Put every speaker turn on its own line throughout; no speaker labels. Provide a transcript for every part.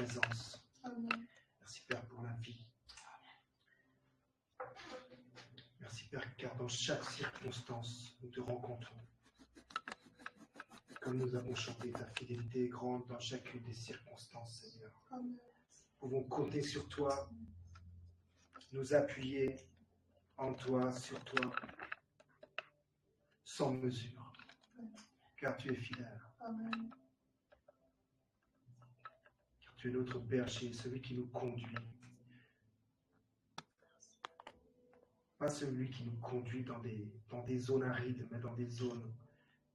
présence.
Amen.
Merci Père pour la vie. Merci Père car dans chaque circonstance, nous te rencontrons. Comme nous avons chanté, ta fidélité est grande dans chacune des circonstances, Seigneur.
Amen.
Nous pouvons compter sur toi, nous appuyer en toi, sur toi, sans mesure, car tu es fidèle.
Amen.
Car tu es notre berger, celui qui nous conduit. Pas celui qui nous conduit dans des zones arides, mais dans des zones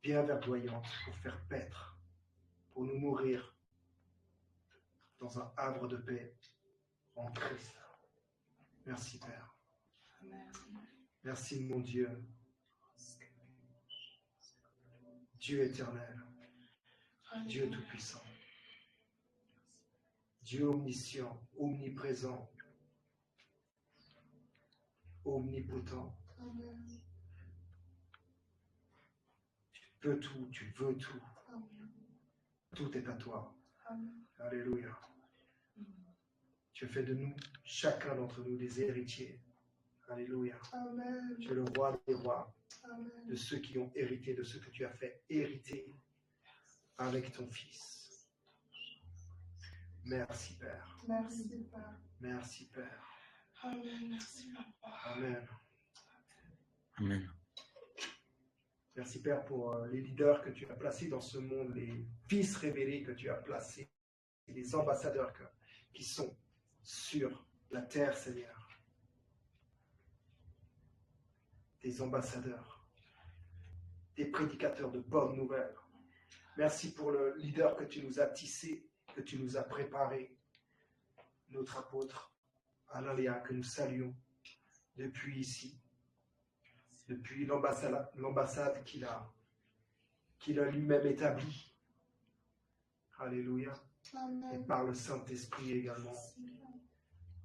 bien verdoyantes pour faire paître, pour nous nourrir dans un havre de paix en Christ. Merci Père.
Amen.
Merci mon Dieu. Dieu éternel, Dieu tout-puissant, Dieu omniscient, omniprésent, omnipotent.
Amen.
Tu peux tout, tu veux tout.
Amen.
Tout est à toi.
Amen.
Alléluia. Tu as fait de nous, chacun d'entre nous, des héritiers. Alléluia.
Amen.
Tu es le roi des rois,
Amen.
de ceux qui ont hérité de ce que tu as fait hériter avec ton Fils. Merci Père.
Merci Père.
Merci Père.
Amen. Merci Papa.
Amen.
Amen.
Merci Père pour les leaders que tu as placés dans ce monde, les fils révélés que tu as placés, et les ambassadeurs qui sont sur la terre, Seigneur. Des ambassadeurs, des prédicateurs de bonnes nouvelles. Merci pour le leader que tu nous as tissé, que tu nous as préparé, notre apôtre Alain Léa, que nous saluons depuis ici, depuis l'ambassade qu'il a lui-même établie. Alléluia. Et
Amen.
par le Saint-Esprit également.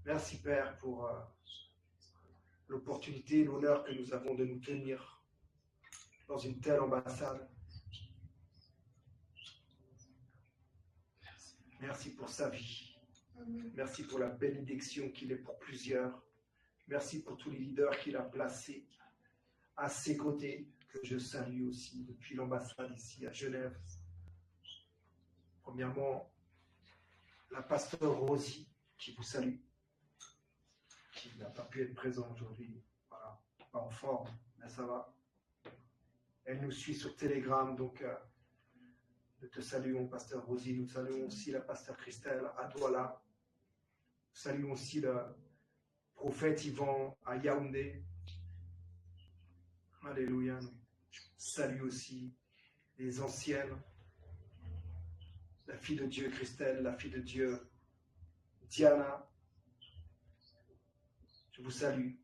Merci Père pour l'opportunité et l'honneur que nous avons de nous tenir dans une telle ambassade. Merci pour sa vie.
Amen.
Merci pour la bénédiction qu'il est pour plusieurs. Merci pour tous les leaders qu'il a placés à ses côtés, que je salue aussi depuis l'ambassade ici à Genève. Premièrement, la pasteur Rosie qui vous salue, qui n'a pas pu être présente aujourd'hui. Voilà, pas en forme, mais ça va. Elle nous suit sur Telegram, donc nous te saluons, pasteur Rosie. Nous saluons aussi la pasteur Christelle à Douala. Nous saluons aussi le prophète Yvan à Yaoundé. Alléluia. Nous saluons aussi les anciennes, la fille de Dieu Christelle, la fille de Dieu Diana. Je vous salue,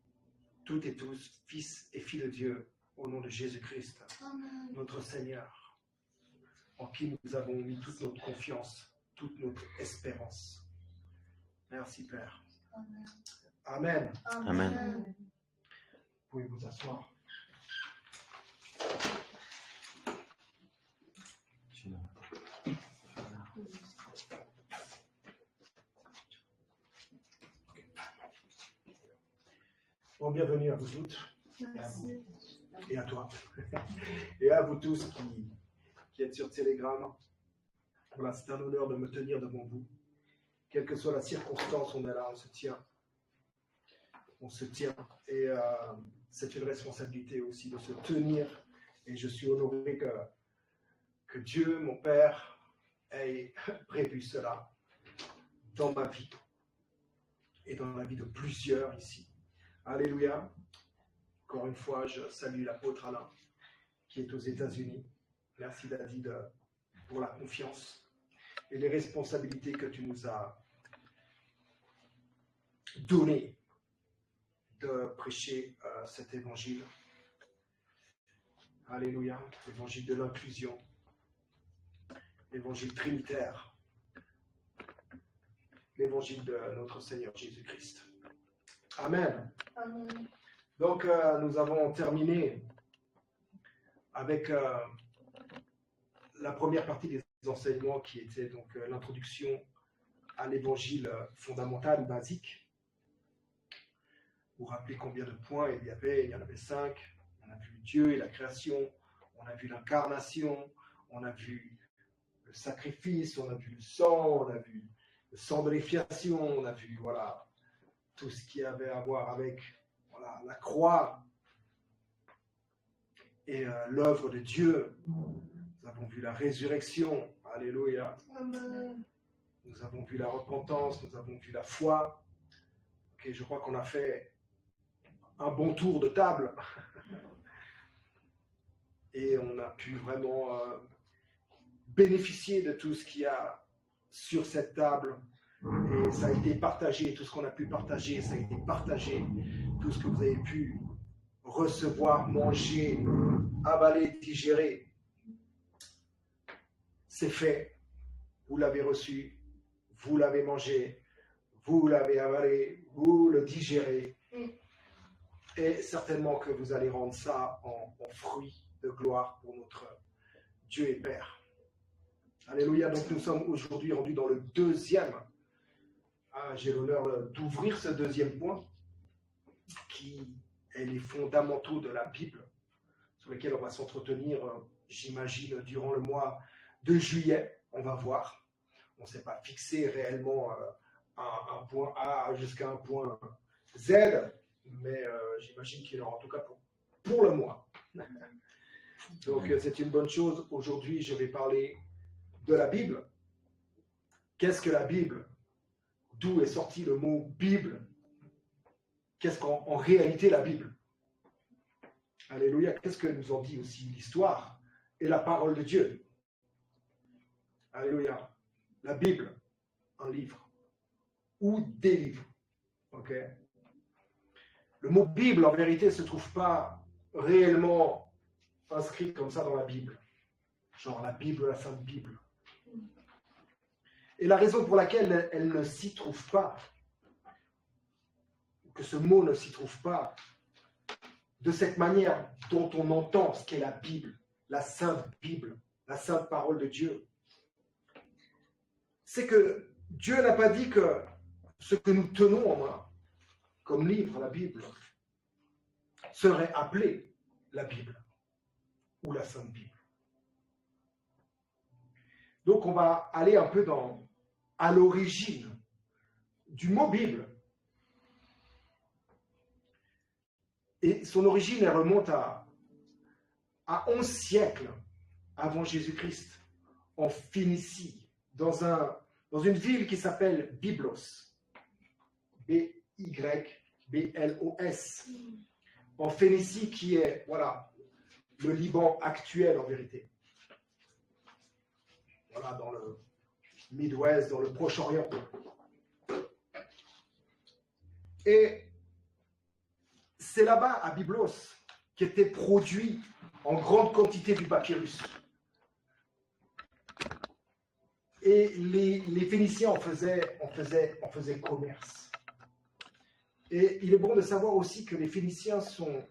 toutes et tous, fils et filles de Dieu, au nom de Jésus-Christ,
Amen.
notre Seigneur, en qui nous avons mis toute notre confiance, toute notre espérance. Merci Père.
Amen.
Amen.
Amen.
Vous pouvez vous asseoir. Bon, bienvenue à vous toutes
Merci.
et à toi et à vous tous qui êtes sur Telegram. Voilà, c'est un honneur de me tenir devant vous. Quelle que soit la circonstance, on est là, on se tient. On se tient et c'est une responsabilité aussi de se tenir. Et je suis honoré que Dieu, mon Père, ait prévu cela dans ma vie et dans la vie de plusieurs ici. Alléluia. Encore une fois, je salue l'apôtre Alain qui est aux États-Unis. Merci David pour la confiance et les responsabilités que tu nous as données de prêcher cet évangile. Alléluia. L'évangile de l'inclusion, l'évangile trinitaire, l'évangile de notre Seigneur Jésus-Christ. Amen.
Amen.
Donc, nous avons terminé avec la première partie des enseignements qui était donc l'introduction à l'évangile fondamental, basique. Vous vous rappelez combien de points il y en avait 5. On a vu Dieu et la création, on a vu l'incarnation, on a vu le sacrifice, on a vu le sang, on a vu le sang de l'expiation, on a vu voilà, tout ce qui avait à voir avec voilà, la croix et l'œuvre de Dieu. Nous avons vu la résurrection, alléluia.
Amen.
Nous avons vu la repentance, nous avons vu la foi. Okay, je crois qu'on a fait un bon tour de table. Et on a pu vraiment bénéficier de tout ce qu'il y a sur cette table. Et ça a été partagé, tout ce qu'on a pu partager, ça a été partagé. Tout ce que vous avez pu recevoir, manger, avaler, digérer, c'est fait. Vous l'avez reçu, vous l'avez mangé, vous l'avez avalé, vous le digérez. Et certainement que vous allez rendre ça en fruit de gloire pour notre Dieu et Père. Alléluia. Donc nous sommes aujourd'hui rendus dans le deuxième. J'ai l'honneur d'ouvrir ce deuxième point qui est les fondamentaux de la Bible sur lesquels on va s'entretenir, j'imagine, durant le mois de juillet. On va voir. On ne s'est pas fixé réellement un point A jusqu'à un point Z, mais j'imagine qu'il y en aura en tout cas pour le mois. Donc c'est une bonne chose. Aujourd'hui, je vais parler de la Bible. Qu'est-ce que la Bible? D'où est sorti le mot Bible? Qu'est-ce qu'en réalité la Bible? Alléluia. Qu'est-ce que nous en dit aussi l'histoire et la parole de Dieu? Alléluia. La Bible, un livre ou des livres. Ok. Le mot Bible, en vérité, ne se trouve pas réellement inscrit comme ça dans la Bible. Genre la Bible, la Sainte Bible. Et la raison pour laquelle elle ne s'y trouve pas, que ce mot ne s'y trouve pas, de cette manière dont on entend ce qu'est la Bible, la Sainte Bible, la Sainte Parole de Dieu, c'est que Dieu n'a pas dit que ce que nous tenons en main, comme livre, la Bible, serait appelé la Bible ou la Sainte Bible. Donc on va aller un peu à l'origine du mot Bible. Et son origine, elle remonte à 11 siècles avant Jésus-Christ, en Phénicie, dans une ville qui s'appelle Byblos. B-Y-B-L-O-S. En Phénicie, qui est, voilà, le Liban actuel en vérité. Voilà, dans le Midwest, dans le Proche-Orient. Et c'est là-bas, à Byblos, qu'était produit en grande quantité du papyrus. Et les Phéniciens en faisaient commerce. Et il est bon de savoir aussi que les Phéniciens sont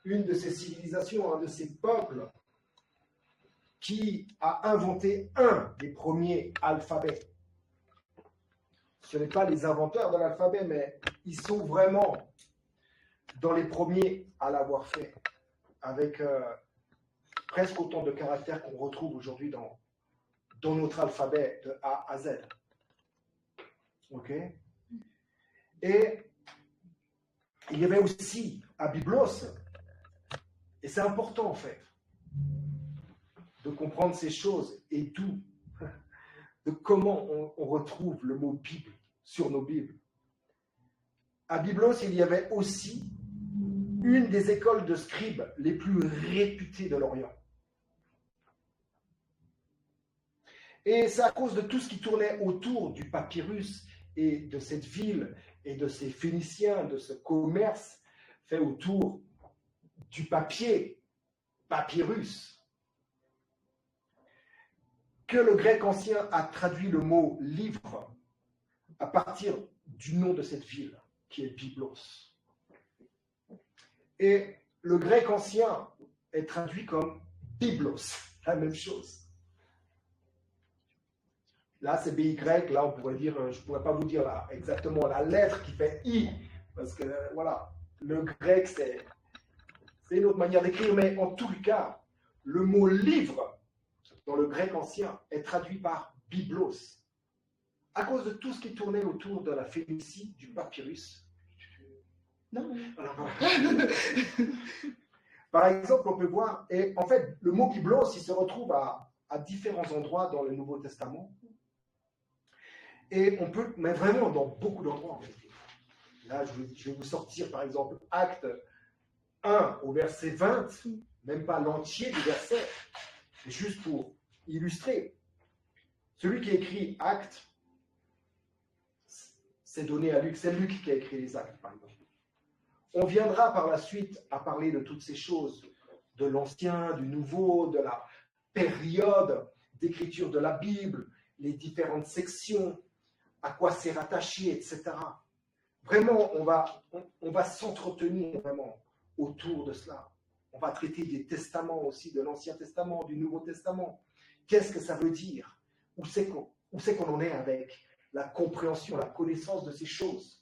une de ces civilisations, un de ces peuples qui a inventé un des premiers alphabets. Ce n'est pas les inventeurs de l'alphabet, mais ils sont vraiment dans les premiers à l'avoir fait, avec presque autant de caractères qu'on retrouve aujourd'hui dans notre alphabet de A à Z. Ok? Et il y avait aussi à Byblos, et c'est important en fait, de comprendre ces choses et d'où, de comment on retrouve le mot Bible sur nos Bibles. À Byblos, il y avait aussi une des écoles de scribes les plus réputées de l'Orient. Et c'est à cause de tout ce qui tournait autour du papyrus et de cette ville et de ces Phéniciens, de ce commerce fait autour du papier, papyrus, que le grec ancien a traduit le mot livre à partir du nom de cette ville, qui est Byblos. Et le grec ancien est traduit comme Byblos, la même chose. Là, c'est BY. Là, on pourrait dire, je ne pourrais pas vous dire là, exactement la lettre qui fait I. Parce que, voilà, le grec, c'est une autre manière d'écrire. Mais en tout cas, le mot livre, dans le grec ancien, est traduit par biblos. À cause de tout ce qui tournait autour de la phénicie, du papyrus. Non. Par exemple, on peut voir, et en fait, le mot biblos, il se retrouve à différents endroits dans le Nouveau Testament. Et on peut, mais vraiment dans beaucoup d'endroits en fait. Là, je vais vous sortir par exemple Acte 1 au verset 20, même pas l'entier du verset, juste pour illustrer. Celui qui écrit Acte, c'est donné à Luc, c'est Luc qui a écrit les Actes par exemple. On viendra par la suite à parler de toutes ces choses, de l'Ancien, du Nouveau, de la période d'écriture de la Bible, les différentes sections, à quoi c'est rattaché, etc. Vraiment, on va s'entretenir vraiment autour de cela. On va traiter des testaments aussi, de l'Ancien Testament, du Nouveau Testament. Qu'est-ce que ça veut dire? Où c'est qu'on en est avec la compréhension, la connaissance de ces choses?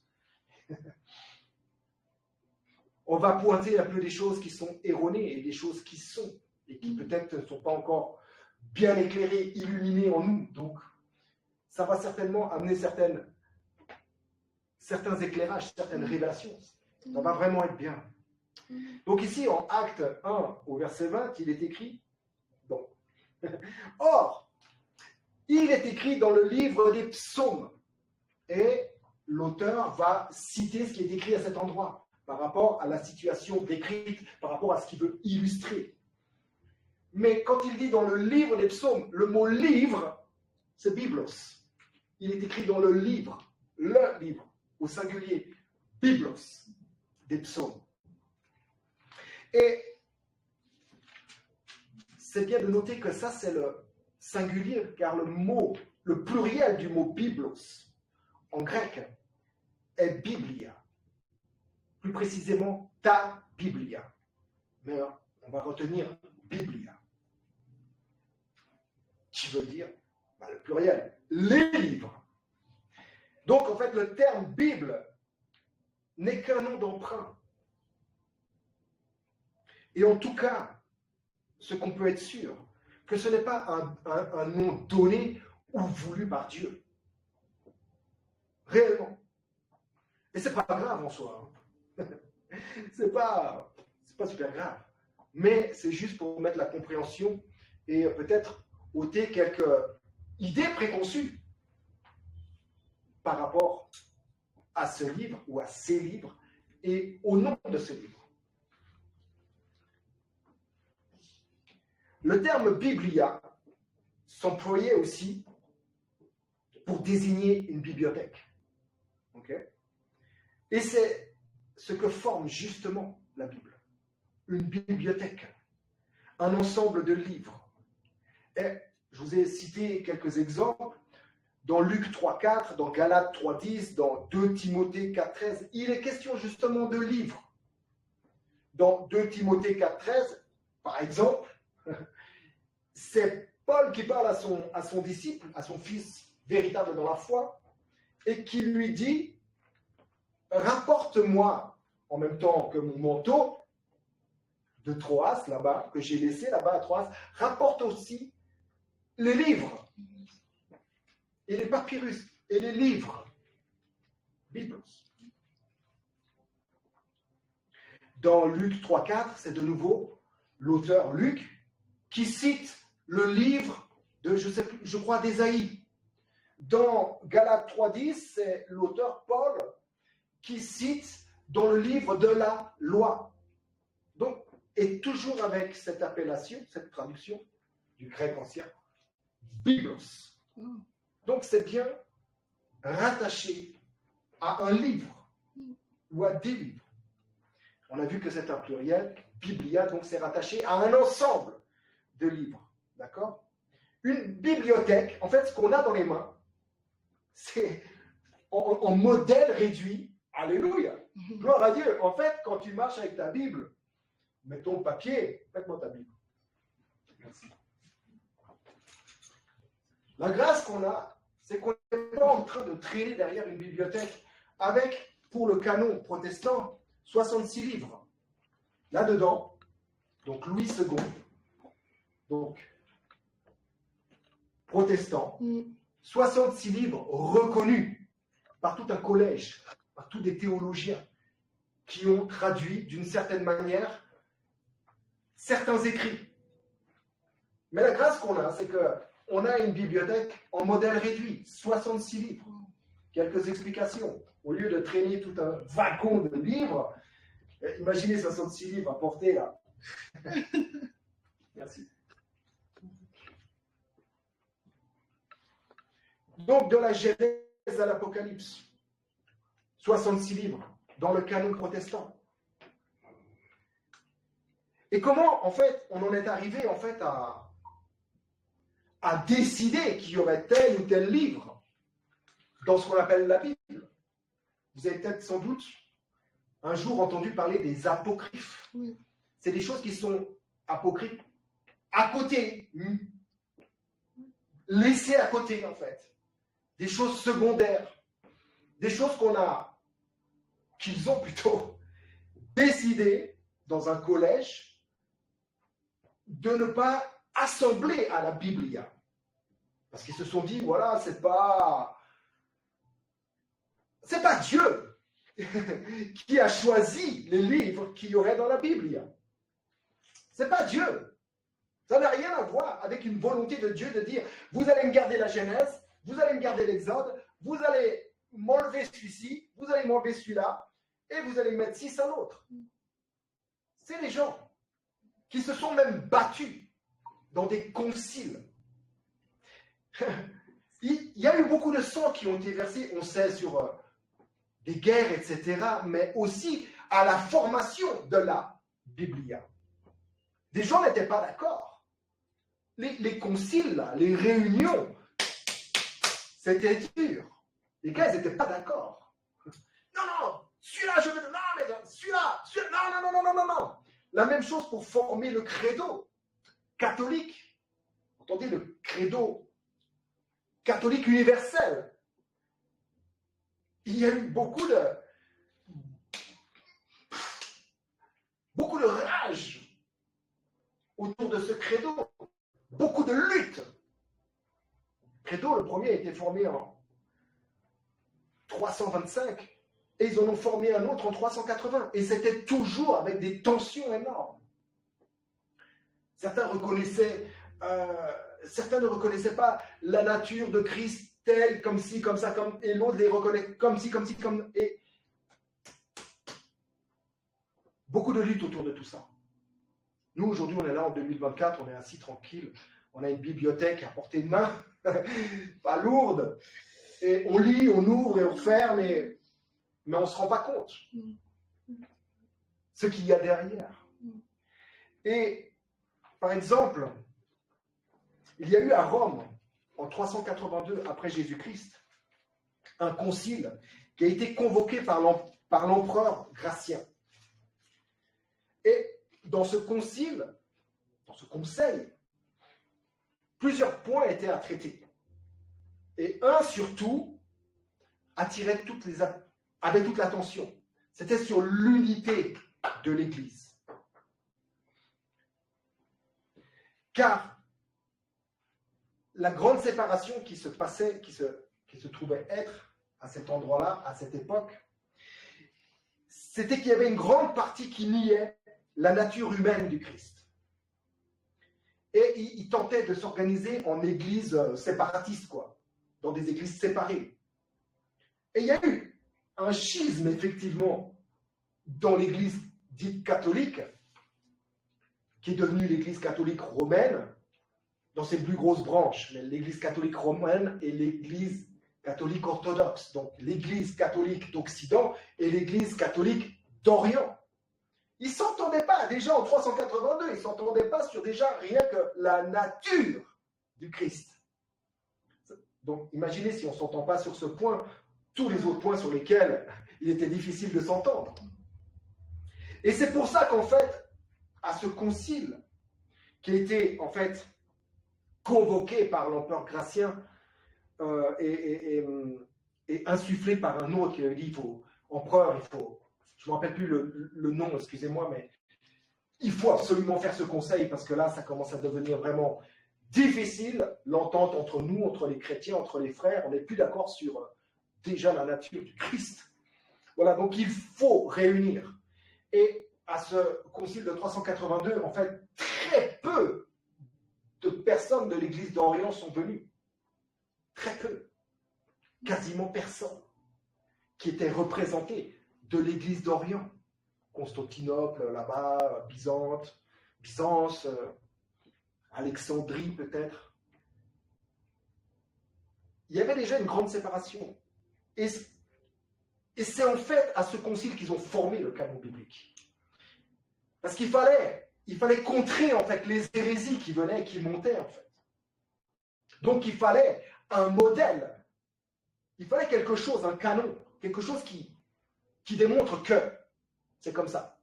On va pointer un peu des choses qui sont erronées et des choses qui sont, et qui peut-être ne sont pas encore bien éclairées, illuminées en nous. Donc, ça va certainement amener certains éclairages, certaines révélations. Ça va vraiment être bien. Donc ici, en Acte 1, au verset 20, il est écrit, donc, or, il est écrit dans le livre des psaumes, et l'auteur va citer ce qui est écrit à cet endroit, par rapport à la situation décrite, par rapport à ce qu'il veut illustrer. Mais quand il dit dans le livre des psaumes, le mot livre, c'est biblos. Il est écrit dans le livre, au singulier, biblos, des psaumes. Et c'est bien de noter que ça, c'est le singulier, car le pluriel du mot biblos, en grec, est biblia. Plus précisément, ta biblia. Mais on va retenir biblia, qui veut dire, le pluriel, les livres. Donc, en fait, le terme Bible n'est qu'un nom d'emprunt. Et en tout cas, ce qu'on peut être sûr, que ce n'est pas un nom donné ou voulu par Dieu. Réellement. Et c'est pas grave en soi. C'est pas super grave. Mais c'est juste pour mettre la compréhension et peut-être ôter quelques idées préconçues par rapport à ce livre ou à ces livres et au nom de ce livre. Le terme biblia s'employait aussi pour désigner une bibliothèque. Okay? Et c'est ce que forme justement la Bible. Une bibliothèque, un ensemble de livres. Et je vous ai cité quelques exemples. Dans Luc 3.4, dans Galates 3.10, dans 2 Timothée 4.13, il est question justement de livres. Dans 2 Timothée 4.13, par exemple, c'est Paul qui parle à son disciple, à son fils véritable dans la foi, et qui lui dit « Rapporte-moi, en même temps que mon manteau de Troas, là-bas, que j'ai laissé là-bas à Troas, rapporte aussi les livres, et les papyrus, et les livres. » Biblos. Dans Luc 3.4, c'est de nouveau l'auteur Luc qui cite le livre de, je crois, d'Ésaïe. Dans Galates 3.10, c'est l'auteur Paul qui cite dans le livre de la loi. Donc, et toujours avec cette appellation, cette traduction du grec ancien, Biblos. Donc, c'est bien rattaché à un livre ou à des livres. On a vu que c'est un pluriel, biblia, donc c'est rattaché à un ensemble de livres. D'accord? Une bibliothèque, en fait, ce qu'on a dans les mains, c'est en modèle réduit. Alléluia! Gloire à Dieu. En fait, quand tu marches avec ta Bible, mets ton papier, faites-moi ta Bible. Merci. La grâce qu'on a, c'est qu'on n'est pas en train de traîner derrière une bibliothèque avec, pour le canon protestant, 66 livres. Là-dedans, donc Louis II, donc protestant, 66 livres reconnus par tout un collège, par tous des théologiens qui ont traduit d'une certaine manière certains écrits. Mais la grâce qu'on a, c'est qu'on a une bibliothèque en modèle réduit, 66 livres. Quelques explications. Au lieu de traîner tout un wagon de livres, imaginez 66 livres à porter là. Merci. Donc, de la Genèse à l'Apocalypse, 66 livres dans le canon protestant. Et comment, en fait, on en est arrivé en fait à décider qu'il y aurait tel ou tel livre dans ce qu'on appelle la Bible. Vous avez peut-être sans doute un jour entendu parler des apocryphes.
Oui.
C'est des choses qui sont apocryphes à côté, laissées à côté en fait. Des choses secondaires, des choses qu'ils ont plutôt décidé dans un collège de ne pas assembler à la Biblia. Parce qu'ils se sont dit, voilà, c'est pas Dieu qui a choisi les livres qu'il y aurait dans la Biblia. C'est pas Dieu. Ça n'a rien à voir avec une volonté de Dieu de dire, vous allez me garder la Genèse, vous allez me garder l'Exode, vous allez m'enlever celui-ci, vous allez m'enlever celui-là, et vous allez mettre 6 à l'autre. C'est les gens qui se sont même battus dans des conciles. Il y a eu beaucoup de sang qui ont été versés, on sait, sur des guerres, etc., mais aussi à la formation de la Biblia. Des gens n'étaient pas d'accord. Les conciles, là, les réunions, c'était dur. Les gars, ils n'étaient pas d'accord. Non, celui-là, je veux... Non, mais celui-là, non. La même chose pour former le credo catholique. Entendez, le credo catholique universel. Il y a eu beaucoup de rage autour de ce credo. Beaucoup de lutte. Le credo, le premier, a été formé en 325 et ils en ont formé un autre en 380. Et c'était toujours avec des tensions énormes. Certains ne reconnaissaient pas la nature de Christ telle, comme ci, comme ça, comme, et l'autre les reconnaît comme ci, comme... Et beaucoup de lutte autour de tout ça. Nous, aujourd'hui, on est là en 2024, on est assis tranquille, on a une bibliothèque à portée de main, pas lourde, et on lit, on ouvre et on ferme, mais on ne se rend pas compte ce qu'il y a derrière. Et, par exemple, il y a eu à Rome, en 382 après Jésus-Christ, un concile qui a été convoqué par l'empereur Gratien. Et dans ce concile, dans ce conseil, plusieurs points étaient à traiter. Et un surtout attirait avait toute l'attention. C'était sur l'unité de l'Église. Car la grande séparation qui se passait, qui se trouvait être à cet endroit-là, à cette époque, c'était qu'il y avait une grande partie qui niait la nature humaine du Christ. Et il tentait de s'organiser en églises séparatistes, quoi, dans des églises séparées. Et il y a eu un schisme, effectivement, dans l'église dite catholique, qui est devenue l'église catholique romaine, dans ses plus grosses branches, l'église catholique romaine et l'église catholique orthodoxe, donc l'église catholique d'Occident et l'église catholique d'Orient. Ils ne s'entendaient pas, déjà en 382, ils ne s'entendaient pas sur déjà rien que la nature du Christ. Donc imaginez si on ne s'entend pas sur ce point, tous les autres points sur lesquels il était difficile de s'entendre. Et c'est pour ça qu'en fait, à ce concile, qui a été en fait convoqué par l'empereur Gratien, est insufflé par un autre qui dit il faut, empereur, il faut, je ne me rappelle plus le nom, excusez-moi, mais il faut absolument faire ce conseil parce que là, ça commence à devenir vraiment difficile, l'entente entre nous, entre les chrétiens, entre les frères. On n'est plus d'accord sur déjà la nature du Christ. Voilà, donc il faut réunir. Et à ce concile de 382, en fait, très peu de personnes de l'église d'Orient sont venues. Très peu. Quasiment personne qui était représenté de l'église d'Orient. Constantinople, là-bas, Byzance, Alexandrie peut-être. Il y avait déjà une grande séparation. Et c'est en fait à ce concile qu'ils ont formé le canon biblique. Parce qu'il fallait contrer en fait les hérésies qui venaient et qui montaient en fait. Donc il fallait un modèle. Il fallait quelque chose, un canon, quelque chose qui démontre que c'est comme ça.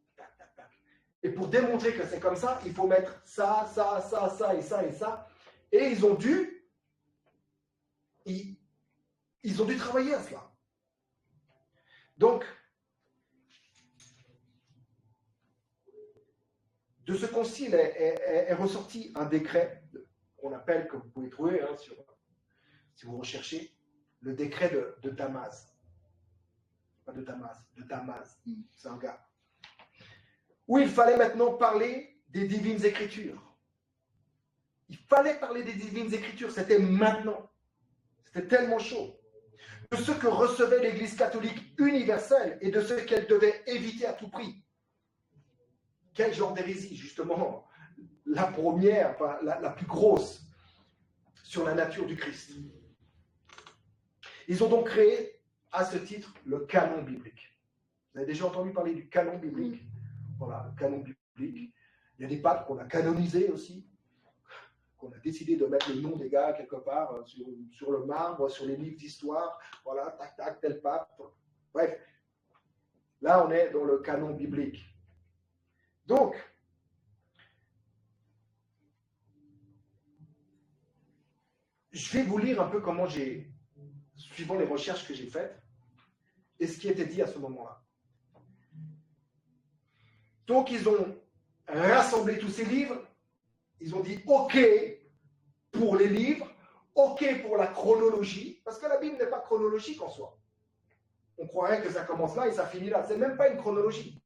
Et pour démontrer que c'est comme ça, il faut mettre ça, ça, ça, ça et ça et ça. Et ils ont dû travailler à cela. Donc, de ce concile est ressorti un décret qu'on appelle, que vous pouvez trouver si vous recherchez, le décret de Damas. Pas de Damas, de Damas. C'est un gars. Où il fallait maintenant parler des divines écritures. Il fallait parler des divines écritures, c'était maintenant. C'était tellement chaud. De ce que recevait l'Église catholique universelle et de ce qu'elle devait éviter à tout prix. Quel genre d'hérésie, justement? La première, la plus grosse, sur la nature du Christ. Ils ont donc créé, à ce titre, le canon biblique. Vous avez déjà entendu parler du canon biblique? Voilà, le canon biblique. Il y a des papes qu'on a canonisés aussi, qu'on a décidé de mettre le nom des gars quelque part sur le marbre, sur les livres d'histoire. Voilà, tac, tac, tel pape. Bref, là, on est dans le canon biblique. Donc, je vais vous lire un peu comment suivant les recherches que j'ai faites, et ce qui était dit à ce moment-là. Donc, ils ont rassemblé tous ces livres, ils ont dit OK pour les livres, OK pour la chronologie, parce que la Bible n'est pas chronologique en soi. On croirait que ça commence là et ça finit là. Ce n'est même pas une chronologie.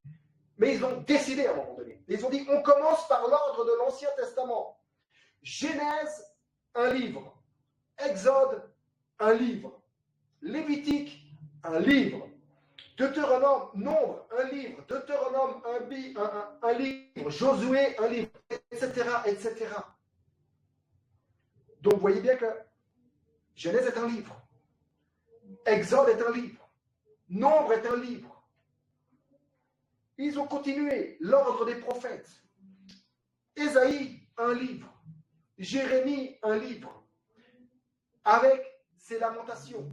Mais ils ont décidé à un moment donné. Ils ont dit, on commence par l'ordre de l'Ancien Testament. Genèse, un livre. Exode, un livre. Lévitique, un livre. Deutéronome, Nombre, un livre. Deutéronome, un livre. Josué, un livre, etc., etc. Donc, vous voyez bien que Genèse est un livre. Exode est un livre. Nombre est un livre. Ils ont continué l'ordre des prophètes. Ésaïe, un livre. Jérémie, un livre. Avec ses lamentations.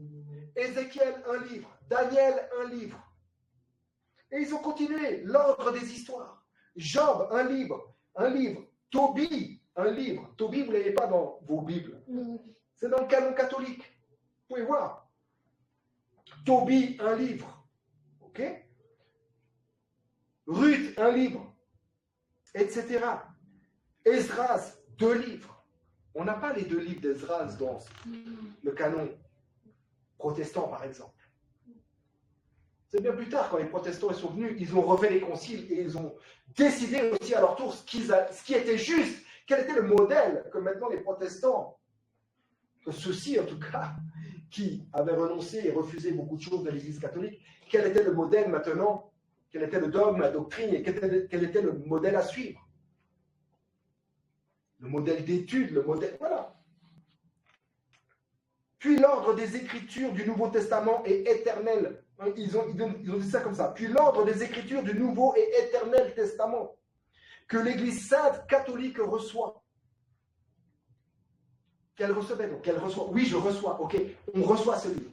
Ézéchiel, un livre. Daniel, un livre. Et ils ont continué l'ordre des histoires. Job, un livre. Tobie, un livre. Tobie, vous ne l'avez pas dans vos Bibles. C'est dans le canon catholique. Vous pouvez voir. Tobie, un livre. OK? Ruth, un livre. Etc. Esdras, 2 livres. On n'a pas les 2 livres d'Esdras dans le canon protestant, par exemple. C'est bien plus tard, quand les protestants sont venus, ils ont refait les conciles et ils ont décidé aussi à leur tour ce qui était juste, quel était le modèle que maintenant les protestants, que ceux-ci en tout cas, qui avaient renoncé et refusé beaucoup de choses de l'Église catholique, quel était le modèle maintenant, quel était le dogme, la doctrine et quel était le modèle à suivre. Le modèle d'étude, le modèle, voilà. Puis l'ordre des Écritures du Nouveau Testament est éternel. Ils ont dit ça comme ça. Puis l'ordre des Écritures du Nouveau et éternel Testament que l'Église sainte catholique reçoit. Qu'elle recevait donc, qu'elle reçoit. Oui, je reçois. Ok, on reçoit ce livre.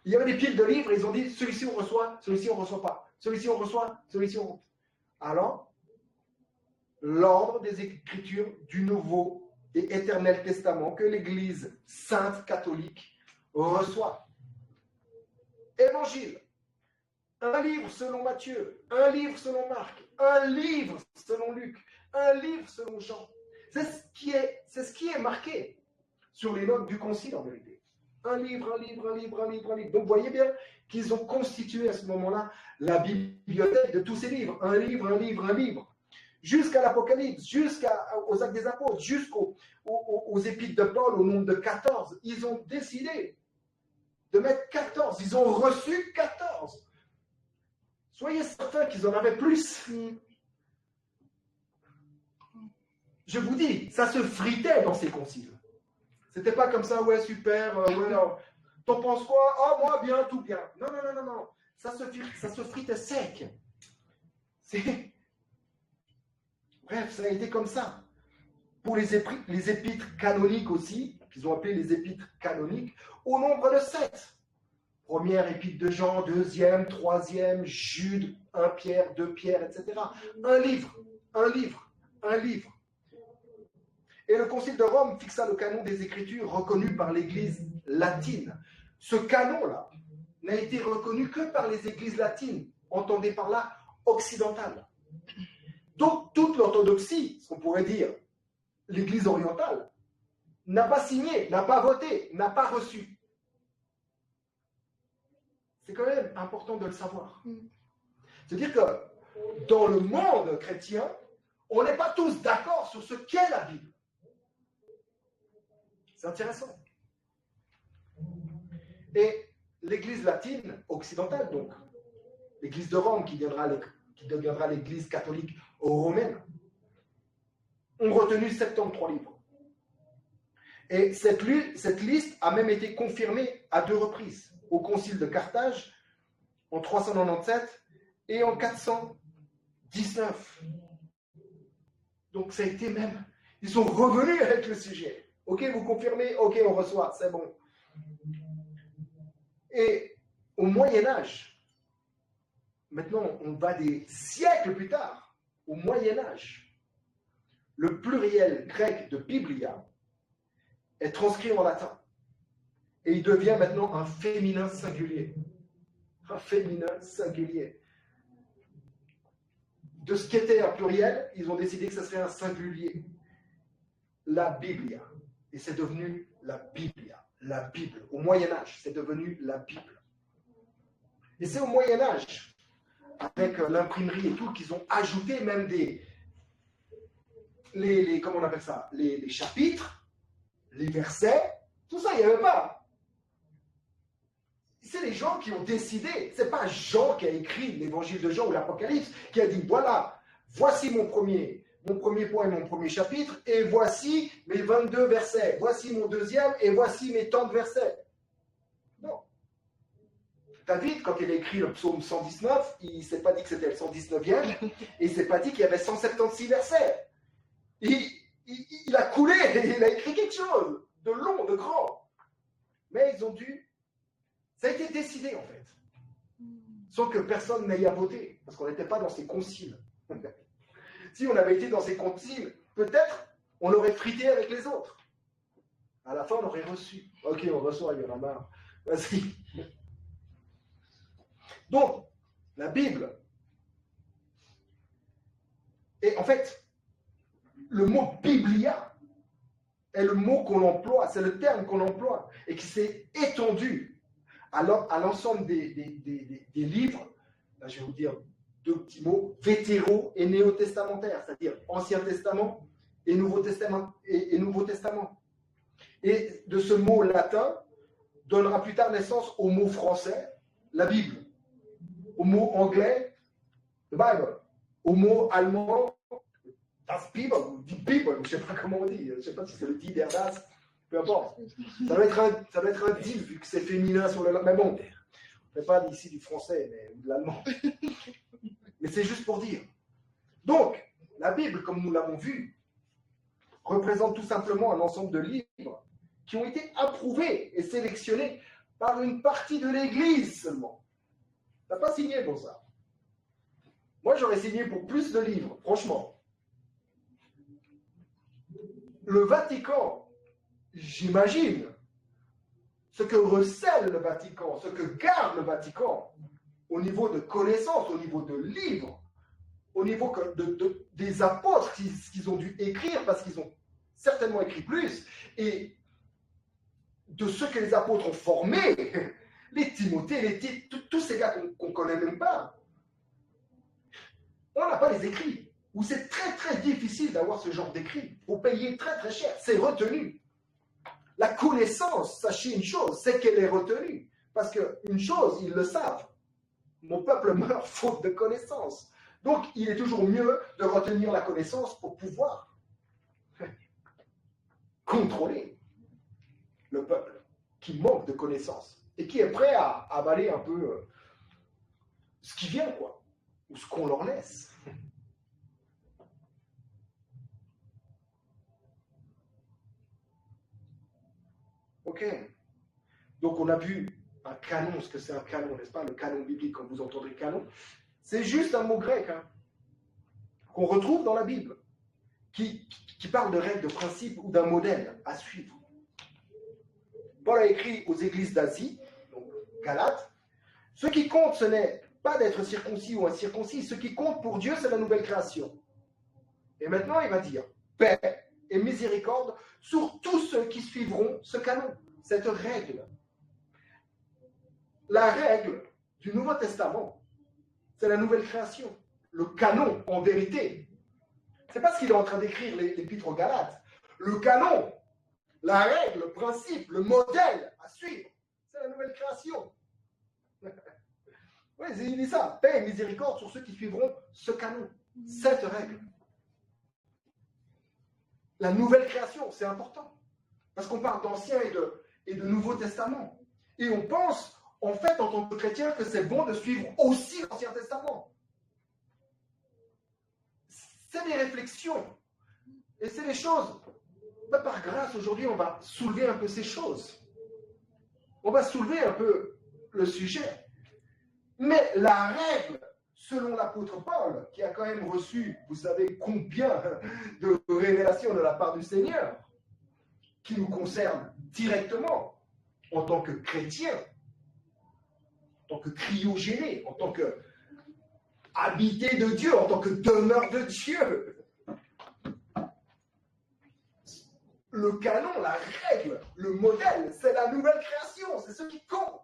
Il y avait des piles de livres et ils ont dit celui-ci on reçoit, celui-ci on ne reçoit pas. Celui-ci on reçoit, celui-ci on. Alors, l'ordre des Écritures du Nouveau et éternel testament que l'Église sainte catholique reçoit. Évangile, un livre selon Matthieu, un livre selon Marc, un livre selon Luc, un livre selon Jean. C'est ce qui est marqué sur les notes du concile en vérité. Un livre, un livre, un livre, un livre, un livre. Donc vous voyez bien qu'ils ont constitué à ce moment-là la bibliothèque de tous ces livres. Un livre, un livre, un livre. Jusqu'à l'Apocalypse, jusqu'aux Actes des Apôtres, jusqu'aux Épîtres de Paul, au nombre de 14. Ils ont décidé de mettre 14. Ils ont reçu 14. Soyez certains qu'ils en avaient plus. Je vous dis, ça se fritait dans ces conciles. C'était pas comme ça, ouais, super, ouais, t'en penses quoi? Oh, moi, bien, tout bien. Non, non, non, non, non. Ça se fritait sec. Bref, ça a été comme ça. Pour les épîtres canoniques aussi, qu'ils ont appelé les épîtres canoniques, au nombre de 7. Première épître de Jean, deuxième, troisième, Jude, 1 Pierre, 2 Pierre, etc. Un livre, un livre, un livre. Et le Concile de Rome fixa le canon des Écritures reconnu par l'Église latine. Ce canon-là n'a été reconnu que par les Églises latines, entendez par là occidentales. Donc toute l'orthodoxie, ce qu'on pourrait dire l'Église orientale, n'a pas signé, n'a pas voté, n'a pas reçu. C'est quand même important de le savoir. C'est-à-dire que dans le monde chrétien, on n'est pas tous d'accord sur ce qu'est la Bible. C'est intéressant. Et l'Église latine occidentale, donc, l'Église de Rome qui deviendra l'Église catholique romaine, ont retenu 73 livres. Et cette liste a même été confirmée à 2 reprises, au Concile de Carthage en 397 et en 419. Donc ça a été même, ils sont revenus avec le sujet. Ok, vous confirmez, ok, on reçoit, c'est bon. Et au Moyen-Âge, maintenant on va des siècles plus tard, au Moyen-Âge, le pluriel grec de Biblia est transcrit en latin. Et il devient maintenant un féminin singulier. Un féminin singulier. De ce qui était un pluriel, ils ont décidé que ce serait un singulier. La Biblia. Et c'est devenu la Biblia. La Bible. Au Moyen-Âge, c'est devenu la Bible. Et c'est au Moyen-Âge, avec l'imprimerie et tout, qu'ils ont ajouté même comment on appelle ça, les chapitres, les versets, tout ça, il n'y avait pas. C'est les gens qui ont décidé. Ce n'est pas Jean qui a écrit l'évangile de Jean ou l'Apocalypse, qui a dit, voilà, voici mon premier point et mon premier chapitre, et voici mes 22 versets. Voici mon deuxième, et voici mes tant de versets. Non. David, quand il a écrit le psaume 119, il ne s'est pas dit que c'était le 119e, et il ne s'est pas dit qu'il y avait 176 versets. Il a coulé, il a écrit quelque chose de long, de grand. Mais ils ont dû... Ça a été décidé, en fait. Sans que personne n'aille à voter, parce qu'on n'était pas dans ces conciles. Si on avait été dans ces conciles, peut-être on aurait frité avec les autres. À la fin, on aurait reçu. Ok, on reçoit, il y en a marre. Vas-y. Donc, la Bible. Et en fait, le mot Biblia est le mot qu'on emploie, c'est le terme qu'on emploie, et qui s'est étendu à l'ensemble des livres. Là, je vais vous dire 2 petits mots, vétéro et néo-testamentaire, c'est-à-dire Ancien Testament et Nouveau Testament. Et de ce mot latin donnera plus tard naissance au mot français, la Bible, au mot anglais, the Bible, au mot allemand, das Bibel, ou die Bible, je ne sais pas comment on dit, je ne sais pas si c'est le dit der das, peu importe. Ça doit être un dit, vu que c'est féminin sur le... Mais bon, on ne fait pas ici du français, mais de l'allemand. Mais c'est juste pour dire. Donc, la Bible, comme nous l'avons vu, représente tout simplement un ensemble de livres qui ont été approuvés et sélectionnés par une partie de l'Église seulement. Tu n'as pas signé pour ça. Moi, j'aurais signé pour plus de livres, franchement. le Vatican, j'imagine, ce que recèle le Vatican, ce que garde le Vatican, au niveau de connaissances, au niveau de livres, au niveau des apôtres qu'ils ont dû écrire, parce qu'ils ont certainement écrit plus, et de ceux que les apôtres ont formés, les Timothée, les Tites, tous ces gars qu'on ne connaît même pas, on n'a pas les écrits, ou c'est très très difficile d'avoir ce genre d'écrits, il faut payer très très cher, c'est retenu. La connaissance, sachez une chose, c'est qu'elle est retenue, parce qu'une chose, ils le savent, mon peuple meurt faute de connaissance. Donc, il est toujours mieux de retenir la connaissance pour pouvoir contrôler le peuple qui manque de connaissance et qui est prêt à avaler un peu ce qui vient, quoi, ou ce qu'on leur laisse. Ok. Donc, on a vu un canon, ce que c'est un canon, n'est-ce pas? Le canon biblique, quand vous entendrez canon, c'est juste un mot grec qu'on retrouve dans la Bible, qui parle de règles, de principes ou d'un modèle à suivre. Paul a écrit aux églises d'Asie, donc Galates, ce qui compte, ce n'est pas d'être circoncis ou incirconcis, ce qui compte pour Dieu, c'est la nouvelle création. Et maintenant, il va dire paix et miséricorde sur tous ceux qui suivront ce canon, cette règle. La règle du Nouveau Testament, c'est la nouvelle création. Le canon, en vérité, c'est pas ce qu'il est en train d'écrire l'épître aux Galates. Le canon, la règle, le principe, le modèle à suivre, c'est la nouvelle création. Oui, il dit ça, paix et miséricorde sur ceux qui suivront ce canon, cette règle. La nouvelle création, c'est important, parce qu'on parle d'Ancien et de Nouveau Testament. Et on pense, en fait, en tant que chrétien, que c'est bon de suivre aussi l'Ancien Testament. C'est des réflexions, et c'est des choses. Ben, par grâce, aujourd'hui, on va soulever un peu ces choses. On va soulever un peu le sujet. Mais la règle, selon l'apôtre Paul, qui a quand même reçu, vous savez combien de révélations de la part du Seigneur, qui nous concerne directement, en tant que chrétien, en tant que cryogéné, en tant que habité de Dieu, en tant que demeure de Dieu. Le canon, la règle, le modèle, c'est la nouvelle création, c'est ce qui compte.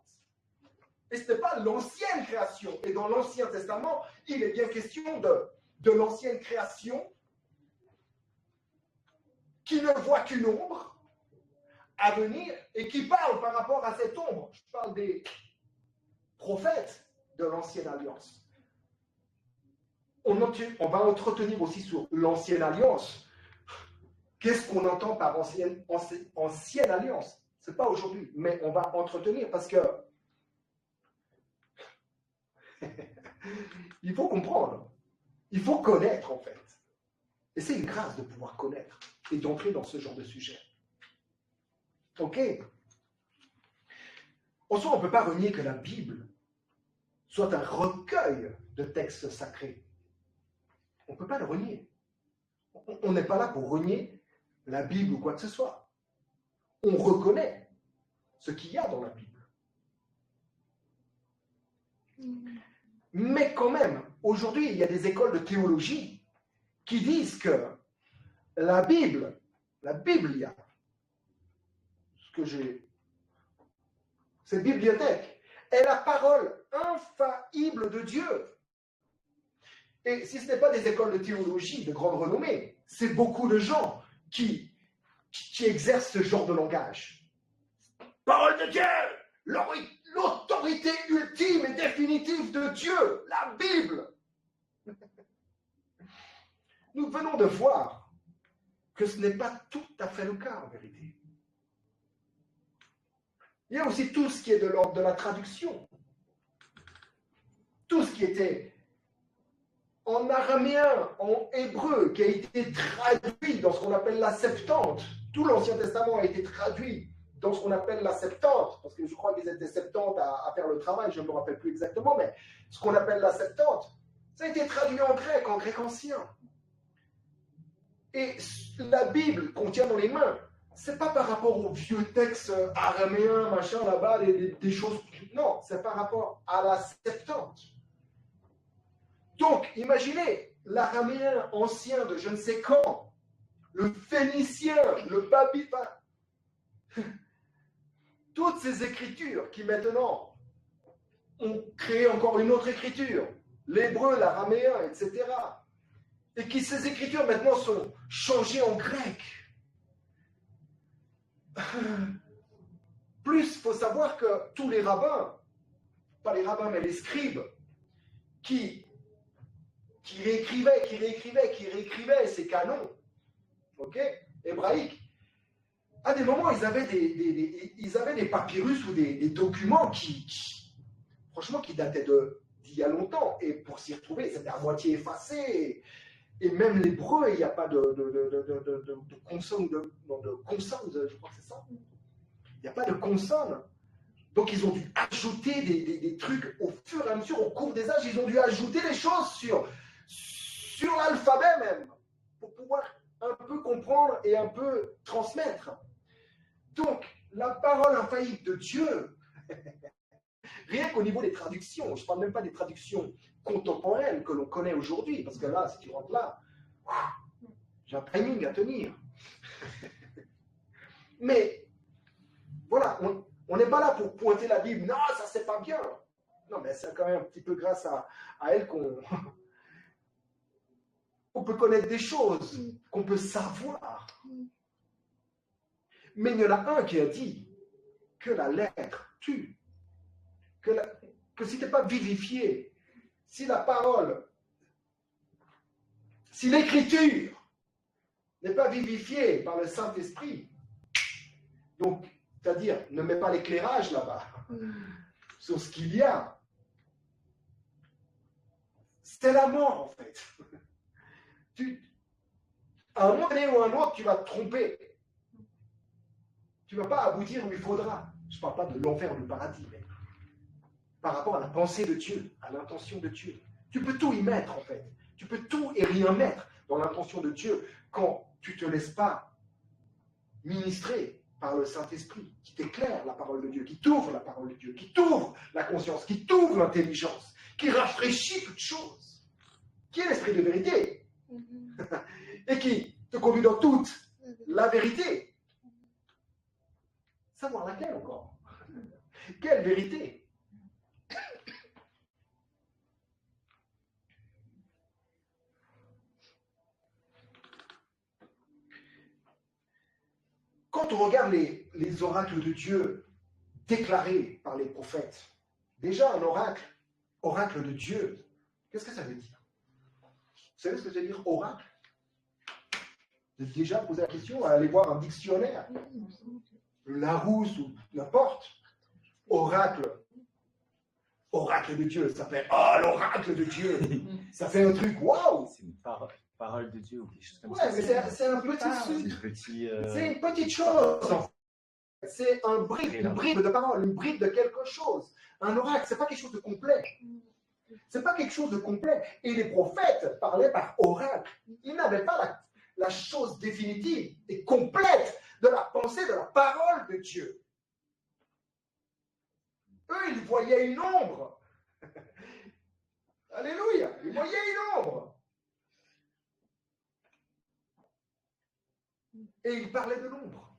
Et ce n'est pas l'ancienne création. Et dans l'Ancien Testament, il est bien question de l'ancienne création qui ne voit qu'une ombre à venir et qui parle par rapport à cette ombre. Je parle des prophètes de l'Ancienne Alliance. On va entretenir aussi sur l'Ancienne Alliance. Qu'est-ce qu'on entend par ancienne alliance? Ce n'est pas aujourd'hui, mais on va entretenir parce que il faut comprendre, il faut connaître en fait. Et c'est une grâce de pouvoir connaître et d'entrer dans ce genre de sujet. Ok? En soi, on ne peut pas renier que la Bible soit un recueil de textes sacrés. On ne peut pas le renier. On n'est pas là pour renier la Bible ou quoi que ce soit. On reconnaît ce qu'il y a dans la Bible. Mais quand même, aujourd'hui, il y a des écoles de théologie qui disent que la Bible, cette bibliothèque, est la parole infaillible de Dieu. Et si ce n'est pas des écoles de théologie de grande renommée, c'est beaucoup de gens qui exercent ce genre de langage. Parole de Dieu, l'autorité ultime et définitive de Dieu, la Bible. Nous venons de voir que ce n'est pas tout à fait le cas en vérité. Il y a aussi tout ce qui est de l'ordre de la traduction. Tout ce qui était en araméen, en hébreu, qui a été traduit dans ce qu'on appelle la Septante. Tout l'Ancien Testament a été traduit dans ce qu'on appelle la Septante, parce que je crois qu'ils étaient 70 à faire le travail, je ne me rappelle plus exactement, mais ce qu'on appelle la Septante, ça a été traduit en grec ancien. Et la Bible qu'on tient dans les mains, c'est pas par rapport aux vieux textes araméens, machin, là-bas, des choses. Non, c'est par rapport à la Septante. Donc, imaginez l'araméen ancien de je ne sais quand, le phénicien, le babylonien, toutes ces écritures qui maintenant ont créé encore une autre écriture, l'hébreu, l'araméen, etc. Et qui ces écritures maintenant sont changées en grec. Plus, il faut savoir que tous les rabbins, pas les rabbins mais les scribes, qui réécrivaient ces canons, ok, hébraïques, à des moments, ils avaient des papyrus ou des documents franchement, qui dataient d'il y a longtemps. Et pour s'y retrouver, c'était à moitié effacé. Et même l'hébreu, il n'y a pas de consonne, de consonne, je crois que c'est ça. Il n'y a pas de consonne. Donc, ils ont dû ajouter des trucs au fur et à mesure, au cours des âges, ils ont dû ajouter des choses sur l'alphabet même, pour pouvoir un peu comprendre et un peu transmettre. Donc, la parole infaillible de Dieu, rien qu'au niveau des traductions, je ne parle même pas des traductions contemporaines que l'on connaît aujourd'hui, parce que là, si tu rentres là, j'ai un timing à tenir. Mais, voilà, on n'est pas là pour pointer la Bible. Non, ça, c'est pas bien. Non, mais c'est quand même un petit peu grâce à elle qu'on peut connaître des choses, qu'on peut savoir. Mais il y en a un qui a dit que la lettre tue, que si tu n'es pas vivifié, si la parole, si l'écriture n'est pas vivifiée par le Saint-Esprit, donc, c'est-à-dire, ne mets pas l'éclairage là-bas sur ce qu'il y a, c'est la mort en fait. À un moment donné ou à un autre, tu vas te tromper. Tu ne vas pas aboutir où il faudra. Je ne parle pas de l'enfer ou du paradis, mais par rapport à la pensée de Dieu, à l'intention de Dieu. Tu peux tout y mettre en fait. Tu peux tout et rien mettre dans l'intention de Dieu quand tu ne te laisses pas ministrer par le Saint-Esprit qui t'éclaire la parole de Dieu, qui t'ouvre la parole de Dieu, qui t'ouvre la conscience, qui t'ouvre l'intelligence, qui rafraîchit toutes choses, qui est l'esprit de vérité et qui te conduit dans toute la vérité. Savoir laquelle encore? Quelle vérité? Quand on regarde les oracles de Dieu déclarés par les prophètes, déjà un oracle de Dieu, qu'est-ce que ça veut dire? Vous savez ce que ça veut dire oracle? Vous avez déjà posé la question à aller voir un dictionnaire, Larousse ou n'importe. Oracle de Dieu, ça fait l'oracle de Dieu. Ça fait un truc, waouh!
C'est une parole de Dieu ou quelque chose comme
ouais,
ça.
Mais c'est un petit. C'est une petite chose. En fait. C'est une bribe de parole, une bribe de quelque chose. Un oracle, c'est pas quelque chose de complet. C'est pas quelque chose de complet. Et les prophètes parlaient par oracle. Ils n'avaient pas la chose définitive et complète de la pensée, de la parole de Dieu. Eux, ils voyaient une ombre. Alléluia. Ils voyaient une ombre. Et ils parlaient de l'ombre.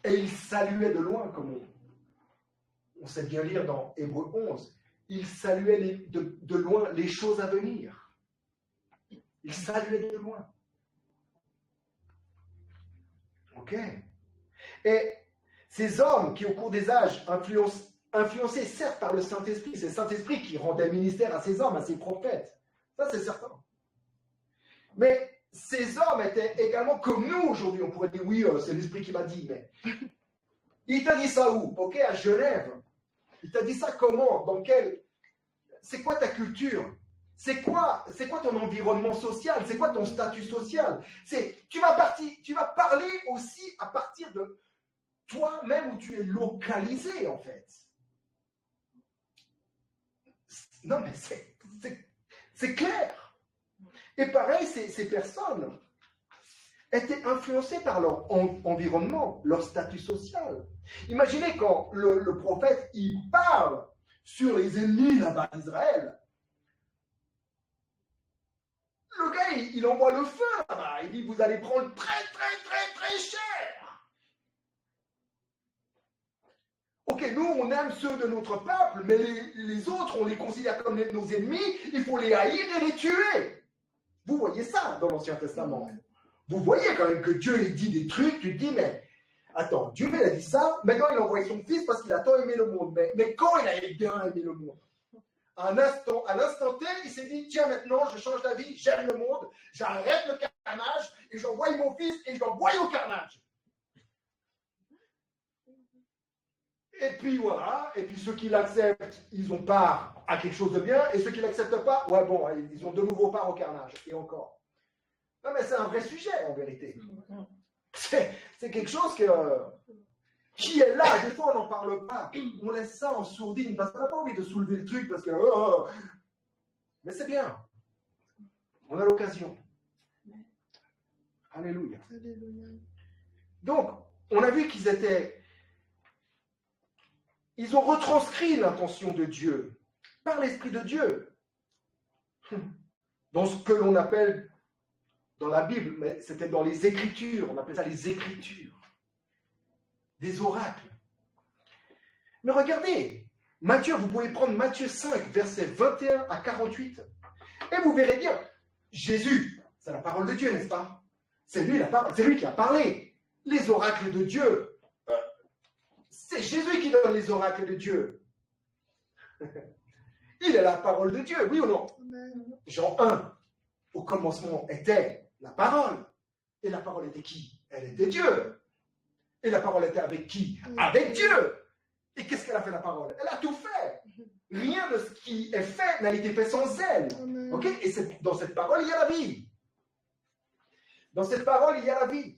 Et ils saluaient de loin, comme on sait bien lire dans Hébreux 11. Ils saluaient de loin les choses à venir. Ils saluaient de loin. Ok. Et ces hommes qui, au cours des âges, influencés certes par le Saint-Esprit, c'est le Saint-Esprit qui rendait ministère à ces hommes, à ces prophètes. Ça, c'est certain. Mais ces hommes étaient également comme nous aujourd'hui. On pourrait dire, oui, c'est l'Esprit qui m'a dit, mais il t'a dit ça où? Ok, à Genève. Il t'a dit ça comment? Dans quel... C'est quoi ta culture? C'est quoi ton environnement social? C'est quoi ton statut social? Tu vas parler aussi à partir de toi-même où tu es localisé, en fait. Non, mais c'est clair. Et pareil, ces personnes, étaient influencés par leur environnement, leur statut social. Imaginez quand le prophète, il parle sur les ennemis là-bas d'Israël. Le gars, il envoie le feu là-bas. Il dit, vous allez prendre très, très, très, très cher. Ok, nous, on aime ceux de notre peuple, mais les autres, on les considère comme nos ennemis. Il faut les haïr et les tuer. Vous voyez ça dans l'Ancien Testament. Vous voyez quand même que Dieu, il dit des trucs, tu te dis, mais attends, Dieu, il a dit ça, maintenant il a envoyé son fils parce qu'il a tant aimé le monde. Mais quand il a bien aimé le monde? À l'instant T, il s'est dit, tiens, maintenant, je change d'avis, j'aime le monde, j'arrête le carnage, et j'envoie mon fils, et je l'envoie au carnage. Et puis voilà, et puis ceux qui l'acceptent, ils ont part à quelque chose de bien, et ceux qui ne l'acceptent pas, ouais bon, ils ont de nouveau part au carnage, et encore. Non mais c'est un vrai sujet, en vérité. C'est quelque chose qui est là, des fois on n'en parle pas, on laisse ça en sourdine, parce qu'on n'a pas envie de soulever le truc, parce que... mais c'est bien, on a l'occasion. Alléluia.
Alléluia.
Donc, on a vu ils ont retranscrit l'intention de Dieu, par l'Esprit de Dieu, dans ce que l'on appelle, dans la Bible, mais c'était dans les Écritures, on appelle ça les Écritures. Des oracles. Mais regardez, Matthieu, vous pouvez prendre Matthieu 5, versets 21 à 48, et vous verrez bien, Jésus, c'est la parole de Dieu, n'est-ce pas? C'est lui qui a parlé. Les oracles de Dieu, c'est Jésus qui donne les oracles de Dieu. Il est la parole de Dieu, oui ou non?
Amen.
Jean 1, au commencement était la parole. Et la parole était qui? Elle était Dieu. Et la parole était avec qui? Avec Dieu. Et qu'est-ce qu'elle a fait, la parole? Elle a tout fait. Rien de ce qui est fait n'a été fait sans elle.
Amen.
Ok? Et dans cette parole, il y a la vie. Dans cette parole, il y a la vie.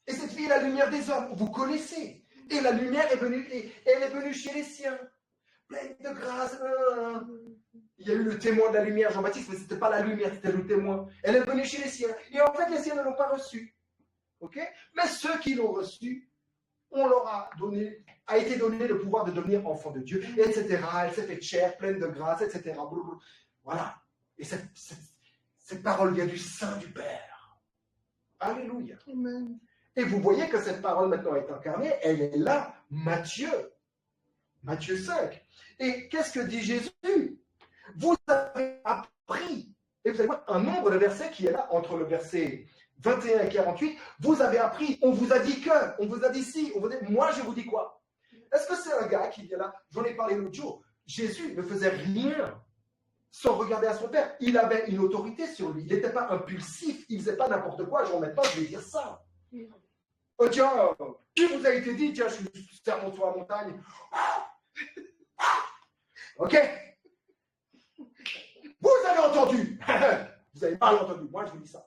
Et cette vie est la lumière des hommes. Vous connaissez. Et la lumière est venue, et elle est venue chez les siens. Pleine de grâce. Il y a eu le témoin de la lumière, Jean-Baptiste, mais ce n'était pas la lumière, c'était le témoin. Elle est venue chez les siens. Et en fait, les siens ne l'ont pas reçu. Ok? Mais ceux qui l'ont reçu, on leur a été donné le pouvoir de devenir enfants de Dieu, etc. Elle s'est faite chair, pleine de grâce, etc. Voilà. Et cette parole vient du sein du Père. Alléluia.
Amen.
Et vous voyez que cette parole maintenant est incarnée, elle est là, Matthieu 5. Et qu'est-ce que dit Jésus? Vous avez appris, et vous allez voir un nombre de versets qui est là, entre le verset 21 et 48, vous avez appris, on vous a dit que, on vous a dit si, on vous a dit, moi je vous dis quoi? Est-ce que c'est un gars qui vient là? J'en ai parlé l'autre jour. Jésus ne faisait rien sans regarder à son Père. Il avait une autorité sur lui. Il n'était pas impulsif, il ne faisait pas n'importe quoi. Genre maintenant, je vais dire ça. Oh tiens, qui vous a été dit, tiens, je suis sermon sur la montagne. Ok? Vous avez entendu. Vous avez mal entendu. Moi, je vous dis ça.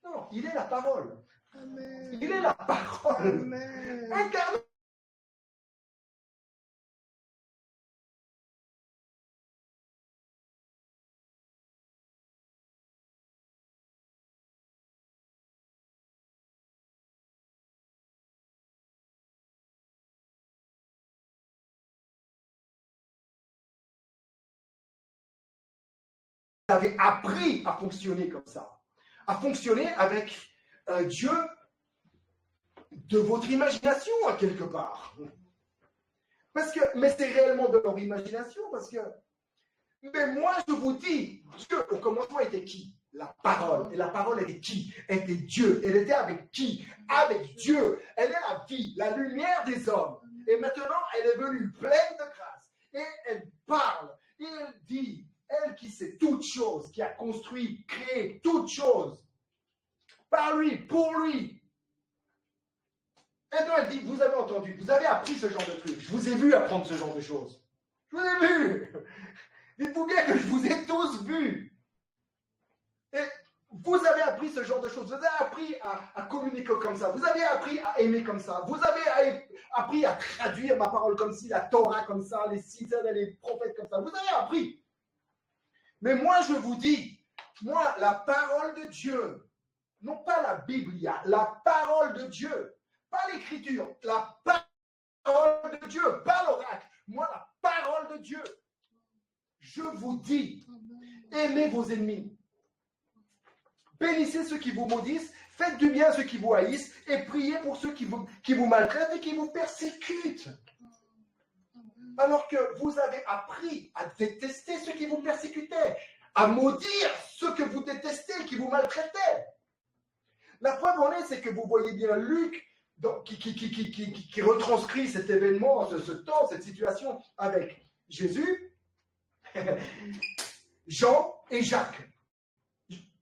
Non, il est la parole.
Amen.
Il est la parole.
Amen.
Incarné. Vous avez appris à fonctionner comme ça. À fonctionner avec Dieu de votre imagination, à quelque part. Mais c'est réellement de leur imagination, parce que... Mais moi, je vous dis, Dieu, au commencement, était qui? La parole. Et la parole était qui? Était Dieu. Elle était avec qui? Avec Dieu. Elle est la vie, la lumière des hommes. Et maintenant, elle est venue pleine de grâce. Et elle parle. Et elle dit, elle qui sait toutes choses, qui a construit, créé toutes choses, par lui, pour lui. Et donc elle dit, vous avez entendu, vous avez appris ce genre de trucs. Je vous ai vu apprendre ce genre de choses. Je vous ai vu. Dites-vous bien que je vous ai tous vus. Et vous avez appris ce genre de choses. Vous avez appris à communiquer comme ça. Vous avez appris à aimer comme ça. Vous avez appris à traduire ma parole comme ci, la Torah comme ça, les citations, les prophètes comme ça. Vous avez appris. Mais moi, je vous dis, moi, la parole de Dieu, Non pas la Biblia, la parole de Dieu. Pas l'écriture, la parole de Dieu, pas l'oracle. Moi, la parole de Dieu. Je vous dis, aimez vos ennemis. Bénissez ceux qui vous maudissent, faites du bien à ceux qui vous haïssent et priez pour ceux qui vous maltraitent et qui vous persécutent. Alors que vous avez appris à détester ceux qui vous persécutaient, à maudire ceux que vous détestez, qui vous maltraitaient. La preuve en est, c'est que vous voyez bien Luc qui retranscrit cet événement, ce temps, cette situation avec Jésus, Jean et Jacques.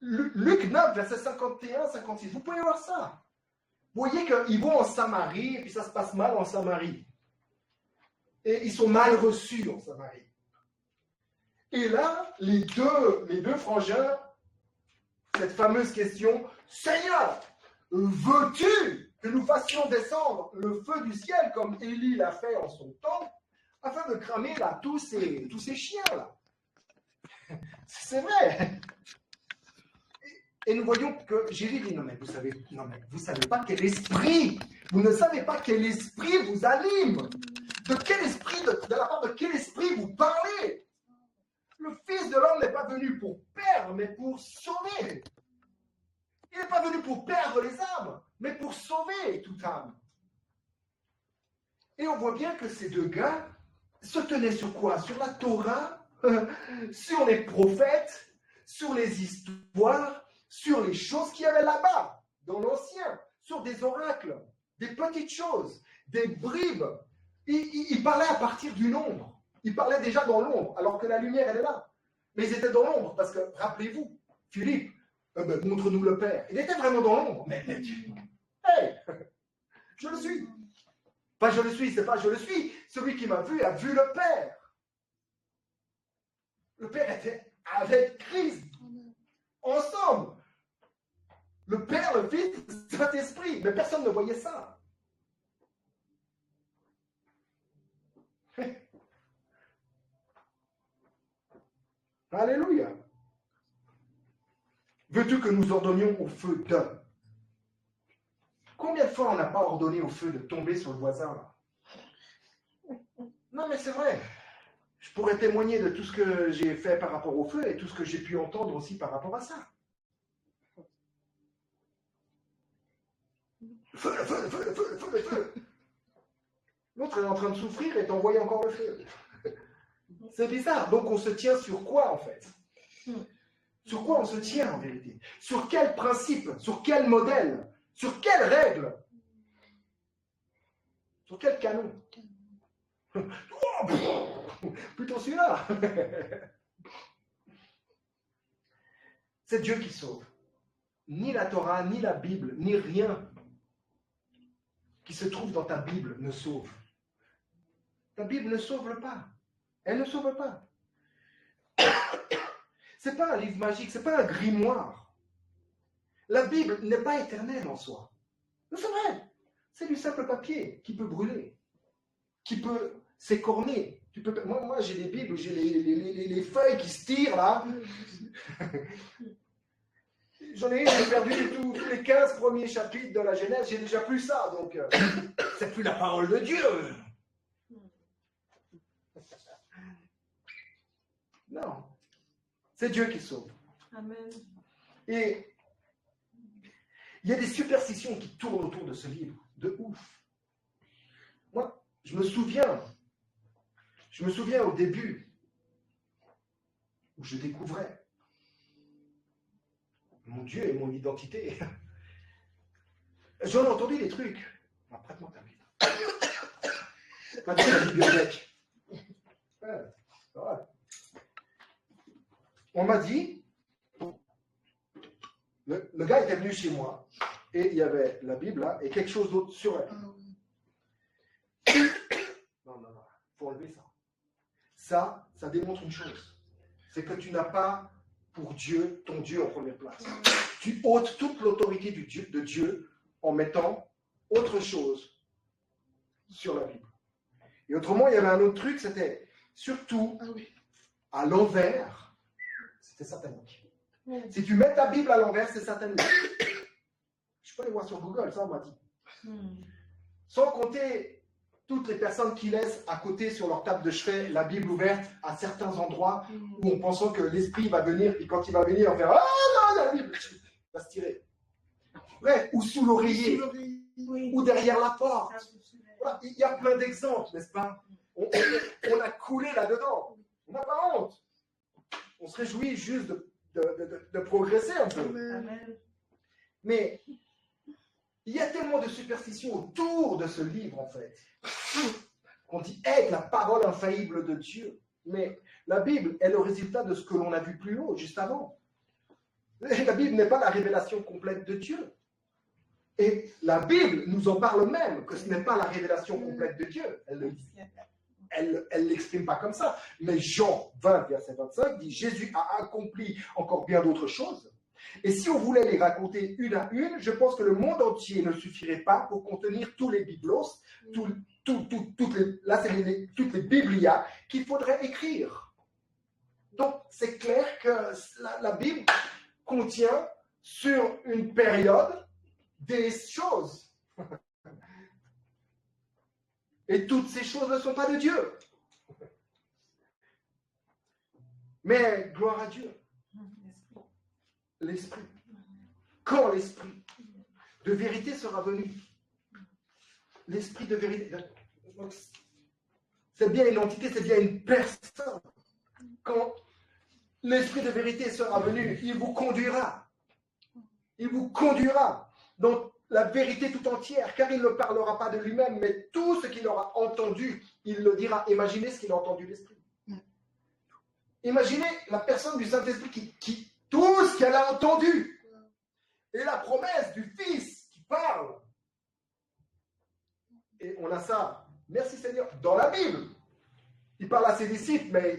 Luc 9, verset 51-56. Vous pouvez voir ça. Vous voyez qu'ils vont en Samarie, et puis ça se passe mal en Samarie. Et ils sont mal reçus en Samarie. Et là, les deux frangins, cette fameuse question, Seigneur, veux-tu que nous fassions descendre le feu du ciel comme Élie l'a fait en son temps, afin de cramer là tous ces chiens là? C'est vrai. Et nous voyons que Jésus dit, non mais vous savez pas quel esprit, vous ne savez pas quel esprit vous anime. De quel esprit, de la part de quel esprit vous parlez? Le Fils de l'homme n'est pas venu pour perdre, mais pour sauver. Il n'est pas venu pour perdre les âmes, mais pour sauver toute âme. Et on voit bien que ces deux gars se tenaient sur quoi? Sur la Torah, sur les prophètes, sur les histoires, sur les choses qu'il y avait là-bas, dans l'Ancien, sur des oracles, des petites choses, des bribes. Ils parlaient à partir du nombre. Ils parlaient déjà dans l'ombre, alors que la lumière, elle est là. Mais ils étaient dans l'ombre, parce que, rappelez-vous, Philippe, montre-nous le Père. Il était vraiment dans l'ombre. Mais hey, je le suis. Pas je le suis, c'est pas je le suis. Celui qui m'a vu a vu le Père. Le Père était avec Christ. Ensemble. Le Père, le Fils, le Saint-Esprit. Mais personne ne voyait ça. Alléluia. Veux-tu que nous ordonnions au feu d'un? Combien de fois on n'a pas ordonné au feu de tomber sur le voisin là? Non mais c'est vrai. Je pourrais témoigner de tout ce que j'ai fait par rapport au feu et tout ce que j'ai pu entendre aussi par rapport à ça. Le feu, le feu, le feu, le feu, le feu, le feu. L'autre est en train de souffrir et t'envoie encore le feu. C'est bizarre. Donc on se tient sur quoi en fait? Sur quoi on se tient en vérité? Sur quel principe? Sur quel modèle? Sur quelle règle? Sur quel canon? Plutôt celui-là. C'est Dieu qui sauve. Ni la Torah, ni la Bible, ni rien qui se trouve dans ta Bible ne sauve. Ta Bible ne sauve pas. Elle ne sauve pas. C'est pas un livre magique, c'est pas un grimoire. La Bible n'est pas éternelle en soi. C'est vrai. C'est du simple papier qui peut brûler, qui peut s'écorner. Moi j'ai des Bibles, j'ai les feuilles qui se tirent là. J'en ai une, j'ai perdu tous les 15 premiers chapitres de la Genèse, j'ai déjà plus ça, donc c'est plus la parole de Dieu. Non, c'est Dieu qui sauve.
Amen.
Et il y a des superstitions qui tournent autour de ce livre, de ouf. Moi, je me souviens au début, où je découvrais mon Dieu et mon identité. J'en ai entendu des trucs. Prête-moi ta Bible. Pas de la bibliothèque. Ouais. On m'a dit, le gars était venu chez moi, et il y avait la Bible là, et quelque chose d'autre sur elle. Non, il faut enlever ça. Ça démontre une chose. C'est que tu n'as pas pour Dieu, ton Dieu en première place. Tu ôtes toute l'autorité de Dieu en mettant autre chose sur la Bible. Et autrement, il y avait un autre truc, c'était surtout à l'envers, c'était satanique. Si tu mets ta Bible à l'envers, c'est satanique. Je peux aller voir sur Google, ça on m'a dit.
Hmm.
Sans compter toutes les personnes qui laissent à côté sur leur table de chevet la Bible ouverte à certains endroits où on pensant que l'esprit va venir, et quand il va venir, on va faire ah non, il y a la Bible, il va se tirer. Bref, ou sous l'oreiller,
Oui.
ou derrière la porte.
Ça, c'est sûr.
Voilà, il y a plein d'exemples, n'est-ce pas? On a coulé là-dedans. On n'a pas honte. On se réjouit juste de progresser un peu.
Amen.
Mais il y a tellement de superstitions autour de ce livre, en fait, qu'on dit être la parole infaillible de Dieu. Mais la Bible est le résultat de ce que l'on a vu plus haut, juste avant. La Bible n'est pas la révélation complète de Dieu. Et la Bible nous en parle même, que ce n'est pas la révélation complète de Dieu. Elle ne l'exprime pas comme ça. Mais Jean 20, verset 25 dit « Jésus a accompli encore bien d'autres choses. Et si on voulait les raconter une à une, je pense que le monde entier ne suffirait pas pour contenir tous les biblos, toutes les biblias qu'il faudrait écrire. Donc, c'est clair que la Bible contient sur une période des choses. Et toutes ces choses ne sont pas de Dieu. Mais gloire à Dieu. L'Esprit. Quand l'Esprit de vérité sera venu. L'Esprit de vérité. C'est bien une entité, c'est bien une personne. Quand l'Esprit de vérité sera venu, il vous conduira. Il vous conduira dans la vérité tout entière, car il ne parlera pas de lui-même, mais tout ce qu'il aura entendu, il le dira. Imaginez ce qu'il a entendu de l'Esprit. Imaginez la personne du Saint-Esprit qui tout ce qu'elle a entendu. Et la promesse du Fils qui parle. Et on a ça, merci Seigneur, dans la Bible. Il parle à ses disciples, mais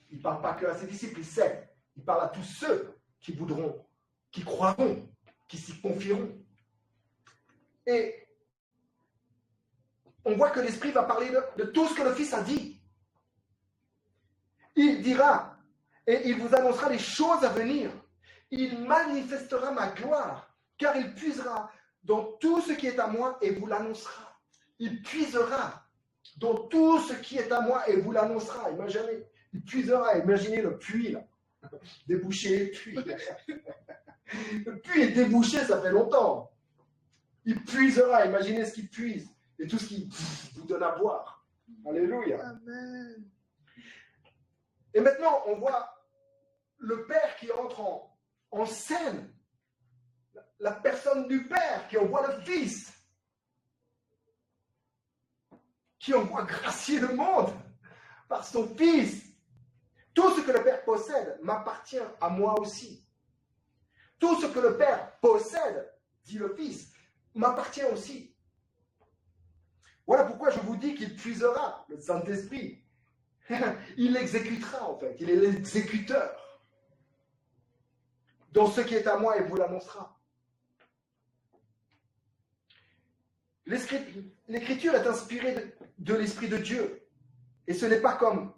il ne parle pas que à ses disciples, il sait. Il parle à tous ceux qui voudront, qui croiront, qui s'y confieront. Et on voit que l'Esprit va parler de tout ce que le Fils a dit. Il dira, et il vous annoncera les choses à venir. Il manifestera ma gloire, car il puisera dans tout ce qui est à moi et vous l'annoncera. Il puisera dans tout ce qui est à moi et vous l'annoncera. Imaginez, il puisera, imaginez le puits, là. Débouché, puits. Le puits est débouché, ça fait longtemps. Il puisera, imaginez ce qu'il puise et tout ce qu'il vous donne à boire. Alléluia.
Amen.
Et maintenant, on voit le Père qui entre en scène. La personne du Père qui envoie le Fils. Qui envoie gracier le monde par son Fils. Tout ce que le Père possède m'appartient à moi aussi. Tout ce que le Père possède, dit le Fils, m'appartient aussi. Voilà pourquoi je vous dis qu'il puisera le Saint-Esprit. Il l'exécutera en fait, il est l'exécuteur. Dans ce qui est à moi, il vous l'annoncera. L'écriture est inspirée de l'Esprit de Dieu. Et ce n'est pas comme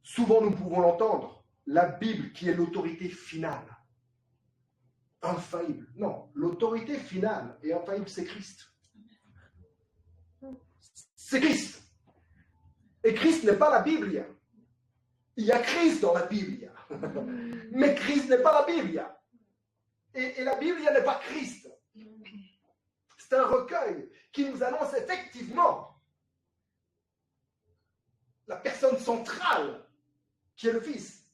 souvent nous pouvons l'entendre, la Bible qui est l'autorité finale. Infaillible. Non, l'autorité finale et infaillible, c'est Christ. C'est Christ. Et Christ n'est pas la Bible. Il y a Christ dans la Bible. Mais Christ n'est pas la Bible. Et la Bible n'est pas Christ. C'est un recueil qui nous annonce effectivement la personne centrale qui est le Fils.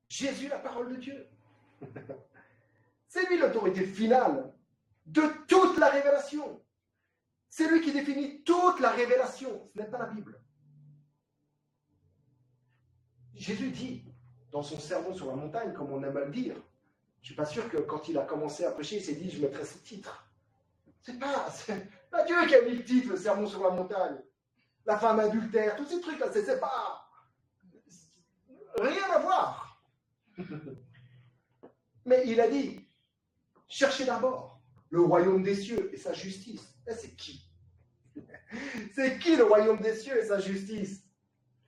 Jésus, la parole de Dieu. C'est lui l'autorité finale de toute la révélation. C'est lui qui définit toute la révélation. Ce n'est pas la Bible. Jésus dit, dans son sermon sur la montagne, comme on aime à le dire, je ne suis pas sûr que quand il a commencé à prêcher, il s'est dit, je mettrai ce titre. C'est pas Dieu qui a mis le titre, le sermon sur la montagne. La femme adultère, tous ces trucs-là, c'est pas... Rien à voir. Mais il a dit, cherchez d'abord le royaume des cieux et sa justice. Et c'est qui? C'est qui le royaume des cieux et sa justice?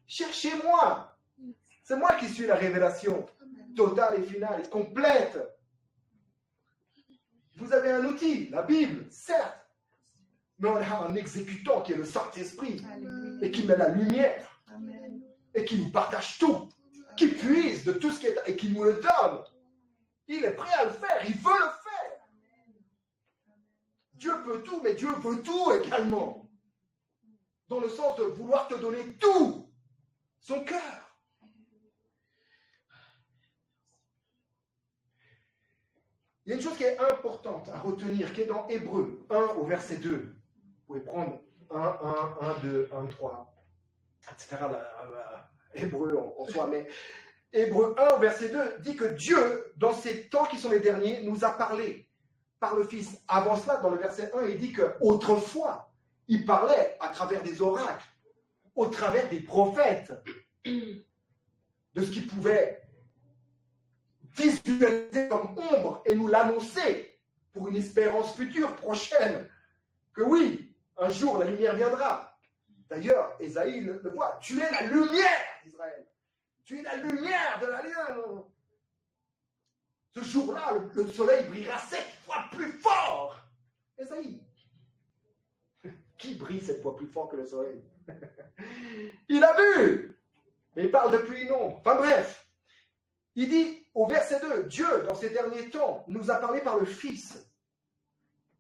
Cherchez-moi. C'est moi qui suis la révélation. totale et finale et complète. Vous avez un outil, la Bible, certes, mais on a un exécutant qui est le Saint-Esprit et qui met la lumière
Amen.
et qui nous partage tout, qui puise de tout ce qui est et qui nous le donne. Il est prêt à le faire, il veut le faire. Dieu peut tout, mais Dieu veut tout également. Dans le sens de vouloir te donner tout, son cœur. Il y a une chose qui est importante à retenir, qui est dans Hébreux 1 au verset 2. Vous pouvez prendre 1, 2, 1, 3, etc. Hébreux en soi, mais Hébreux 1 au verset 2 dit que Dieu, dans ces temps qui sont les derniers, nous a parlé par le Fils. Avant cela, dans le verset 1, il dit qu'autrefois, il parlait à travers des oracles, au travers des prophètes, de ce qu'il pouvait visualiser comme ombre et nous l'annoncer pour une espérance future, prochaine, que oui, un jour la lumière viendra. D'ailleurs, Ésaïe le voit, tu es la lumière d'Israël, tu es la lumière de l'Alliance. Ce jour-là, le soleil brillera 7 fois plus fort. Ésaïe, qui brille 7 fois plus fort que le soleil? Il a vu, mais il parle depuis non. Enfin bref, il dit au verset 2, Dieu, dans ces derniers temps, nous a parlé par le Fils.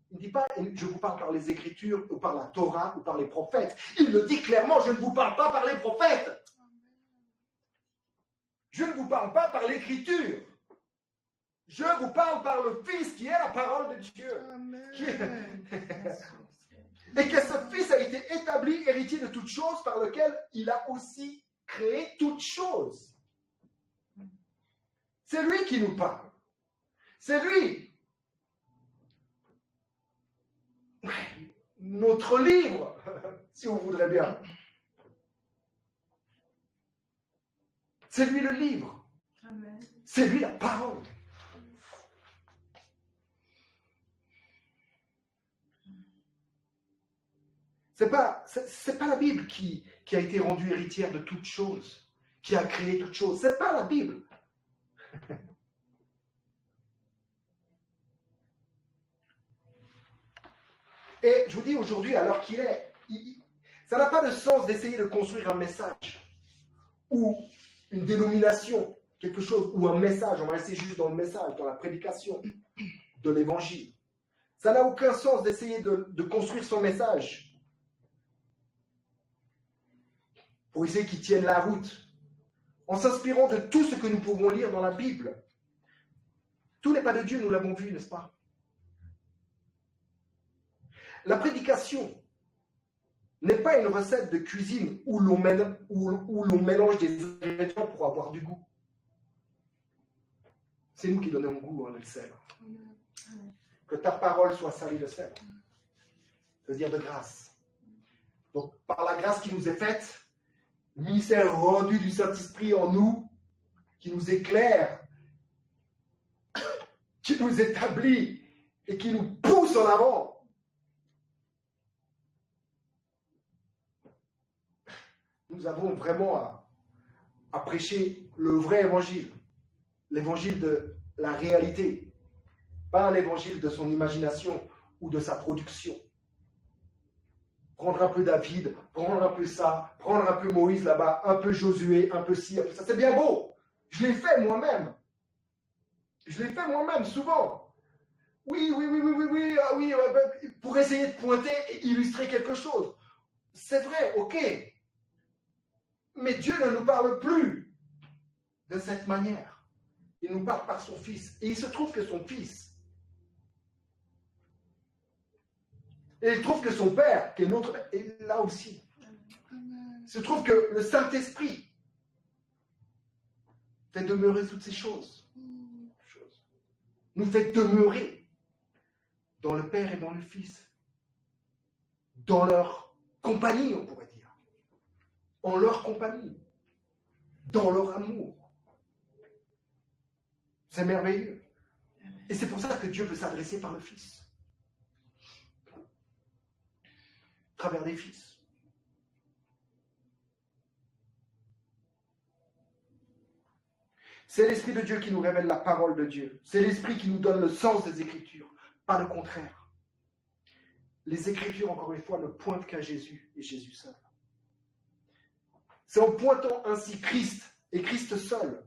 Il ne dit pas, je vous parle par les Écritures, ou par la Torah, ou par les prophètes. Il le dit clairement, je ne vous parle pas par les prophètes. Je ne vous parle pas par l'Écriture. Je vous parle par le Fils, qui est la parole de Dieu. Et que ce Fils a été établi héritier de toutes choses, par lequel il a aussi créé toutes choses. C'est lui qui nous parle. C'est lui. Notre livre, si on voudrait bien. C'est lui le livre.
Amen.
C'est lui la parole. C'est pas la Bible qui a été rendue héritière de toutes choses, qui a créé toutes choses. C'est pas la Bible. Et je vous dis aujourd'hui, alors qu'il est, ça n'a pas de sens d'essayer de construire un message ou une dénomination, quelque chose, ou un message. On va rester juste dans le message, dans la prédication de l'évangile. Ça n'a aucun sens d'essayer de construire son message pour essayer qu'il tienne la route, en s'inspirant de tout ce que nous pouvons lire dans la Bible. Tout n'est pas de Dieu, nous l'avons vu, n'est-ce pas? La prédication n'est pas une recette de cuisine où l'on mélange des ingrédients pour avoir du goût. C'est nous qui donnons goût le sel. Que ta parole soit salie de sel. C'est-à-dire de grâce. Donc, par la grâce qui nous est faite, le ministère rendu du Saint-Esprit en nous, qui nous éclaire, qui nous établit et qui nous pousse en avant. Nous avons vraiment à prêcher le vrai évangile, l'évangile de la réalité, pas l'évangile de son imagination ou de sa production. Prendre un peu David, prendre un peu ça, prendre un peu Moïse là-bas, un peu Josué, un peu ci, un peu ça, c'est bien beau. Je l'ai fait moi-même. Je l'ai fait moi-même souvent. Oui, pour essayer de pointer et illustrer quelque chose. C'est vrai, ok. Mais Dieu ne nous parle plus de cette manière. Il nous parle par son Fils. Et il se trouve que son Fils, et il trouve que son Père, qui est notre, est là aussi. Il se trouve que le Saint-Esprit fait demeurer toutes ces choses. Nous fait demeurer dans le Père et dans le Fils. Dans leur compagnie, on pourrait dire. En leur compagnie, dans leur amour. C'est merveilleux. Et c'est pour ça que Dieu veut s'adresser par le Fils. À travers des fils. C'est l'Esprit de Dieu qui nous révèle la parole de Dieu. C'est l'Esprit qui nous donne le sens des Écritures, pas le contraire. Les Écritures, encore une fois, ne pointent qu'à Jésus et Jésus seul. C'est en pointant ainsi Christ et Christ seul,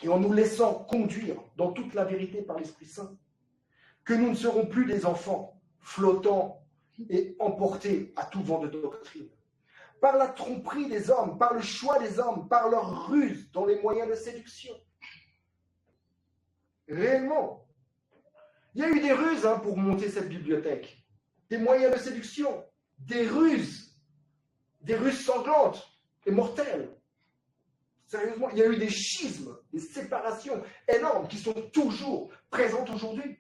et en nous laissant conduire dans toute la vérité par l'Esprit Saint, que nous ne serons plus des enfants flottants et emportés à tout vent de doctrine. Par la tromperie des hommes, par le choix des hommes, par leur ruse dans les moyens de séduction. Réellement, il y a eu des ruses pour monter cette bibliothèque. Des moyens de séduction, des ruses sanglantes et mortelles. Sérieusement, il y a eu des schismes, des séparations énormes qui sont toujours présentes aujourd'hui.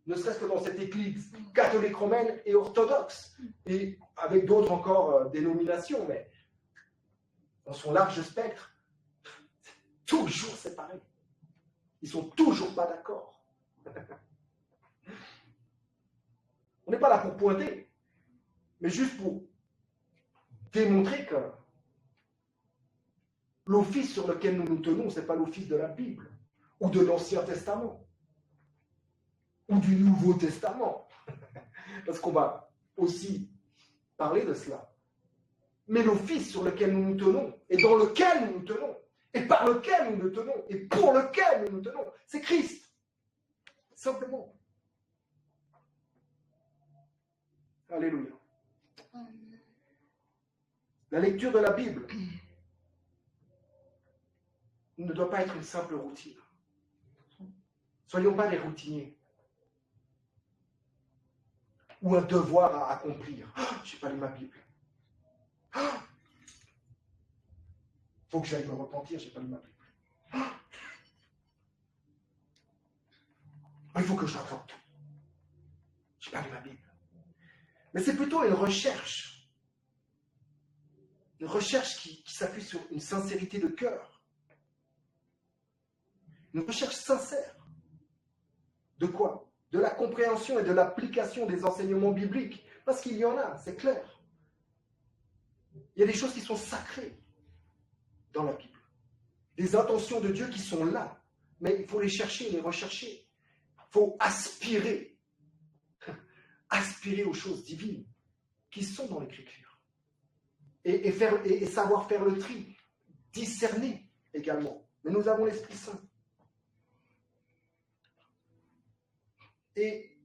Ne serait-ce que dans cette église catholique romaine et orthodoxe, et avec d'autres encore dénominations, mais dans son large spectre, toujours séparés. Ils ne sont toujours pas d'accord. On n'est pas là pour pointer, mais juste pour démontrer que l'office sur lequel nous nous tenons, ce n'est pas l'office de la Bible, ou de l'Ancien Testament, ou du Nouveau Testament, parce qu'on va aussi parler de cela. Mais l'office sur lequel nous nous tenons, et dans lequel nous nous tenons, et par lequel nous nous tenons, et pour lequel nous nous tenons, c'est Christ. Simplement. Alléluia. La lecture de la Bible ne doit pas être une simple routine. Soyons pas des routiniers. Ou un devoir à accomplir. Je n'ai pas lu ma Bible. Faut que j'aille me repentir, je n'ai pas lu ma Bible. Il faut que je rapporte. Je n'ai pas lu ma Bible. Mais c'est plutôt une recherche qui s'appuie sur une sincérité de cœur. Une recherche sincère. De quoi? De la compréhension et de l'application des enseignements bibliques. Parce qu'il y en a, c'est clair. Il y a des choses qui sont sacrées dans la Bible. Des intentions de Dieu qui sont là. Mais il faut les chercher, les rechercher. Il faut aspirer aux choses divines qui sont dans l'Écriture. Et savoir faire le tri, discerner également. Mais nous avons l'Esprit Saint. Et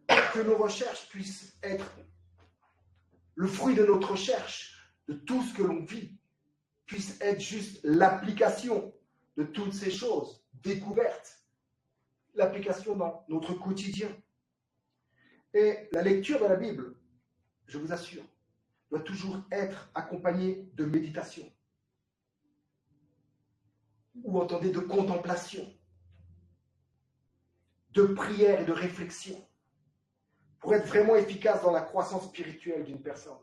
que nos recherches puissent être le fruit de notre recherche, de tout ce que l'on vit, puisse être juste l'application de toutes ces choses découvertes, l'application dans notre quotidien. Et la lecture de la Bible, je vous assure, doit toujours être accompagnée de méditation. Ou entendez, de contemplation, de prière et de réflexion, pour être vraiment efficace dans la croissance spirituelle d'une personne,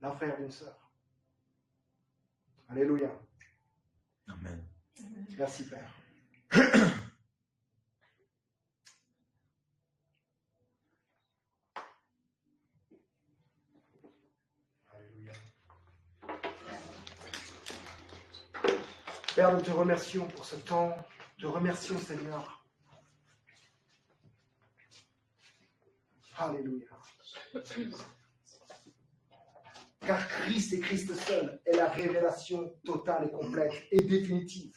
d'un frère, d'une sœur. Alléluia.
Amen.
Merci, Père. Alléluia. Père, nous te remercions pour ce temps. Nous te remercions, Seigneur. Alléluia. Car Christ et Christ seul est la révélation totale et complète et définitive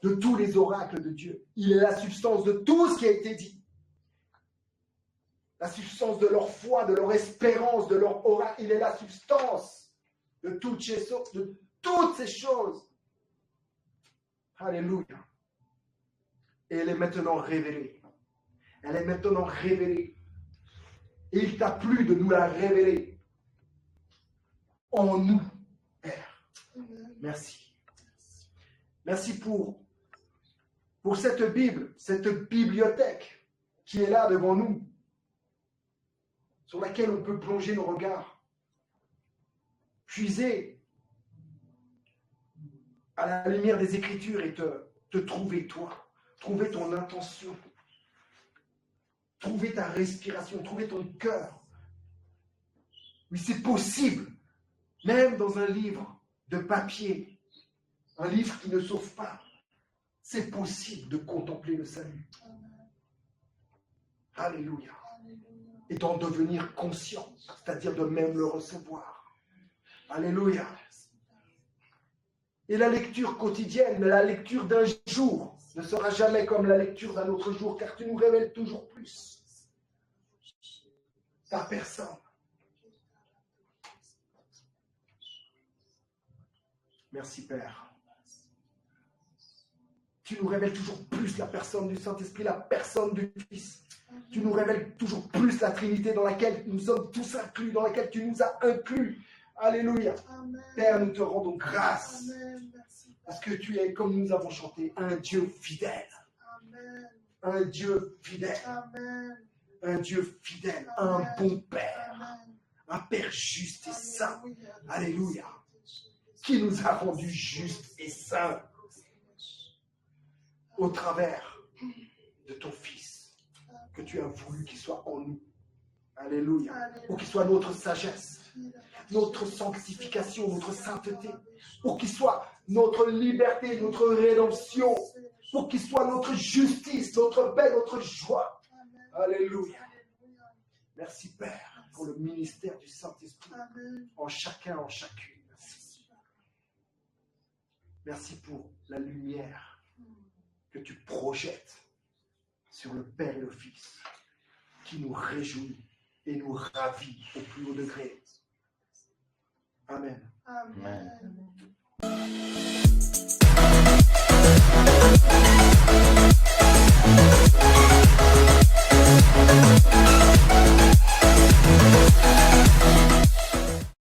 de tous les oracles de Dieu. Il est la substance de tout ce qui a été dit. La substance de leur foi, de leur espérance, de leur oracle. Il est la substance de toutes ces choses. Alléluia. Et elle est maintenant révélée. Elle est maintenant révélée. Et il t'a plu de nous la révéler en nous, Père. Merci. Merci pour cette Bible, cette bibliothèque qui est là devant nous, sur laquelle on peut plonger nos regards, puiser à la lumière des Écritures et te trouver toi, trouver ton intention, trouver ta respiration, trouver ton cœur. Oui, c'est possible, même dans un livre de papier, Un livre qui ne sauve pas. C'est possible de contempler le salut. Alléluia. Et d'en devenir conscient, c'est-à-dire de même le recevoir. Alléluia. Et la lecture quotidienne, la lecture d'un jour, ne sera jamais comme la lecture d'un autre jour, car tu nous révèles toujours plus ta personne. Merci Père. Tu nous révèles toujours plus la personne du Saint-Esprit, la personne du Fils. Tu nous révèles toujours plus la Trinité dans laquelle nous sommes tous inclus, dans laquelle tu nous as inclus. Alléluia.
Amen.
Père, nous te rendons grâce.
Amen. Merci.
Parce que tu es, comme nous avons chanté, un Dieu fidèle.
Amen.
Un Dieu fidèle.
Amen.
Un Dieu fidèle. Un bon Père.
Amen.
Un Père juste et saint.
Alléluia.
Alléluia. Qui nous a rendus justes et saints au travers de ton Fils que tu as voulu qu'il soit en nous. Alléluia. Pour qu'il soit notre sagesse, notre sanctification, notre sainteté, pour qu'il soit notre liberté, notre rédemption, pour qu'il soit notre justice, notre paix, notre joie. Alléluia. Merci Père pour le ministère du Saint-Esprit en chacun, en chacune. Merci. Merci pour la lumière que tu projettes sur le Père et le Fils, qui nous réjouit et nous ravit au plus haut degré. Amen.
Amen.
Amen.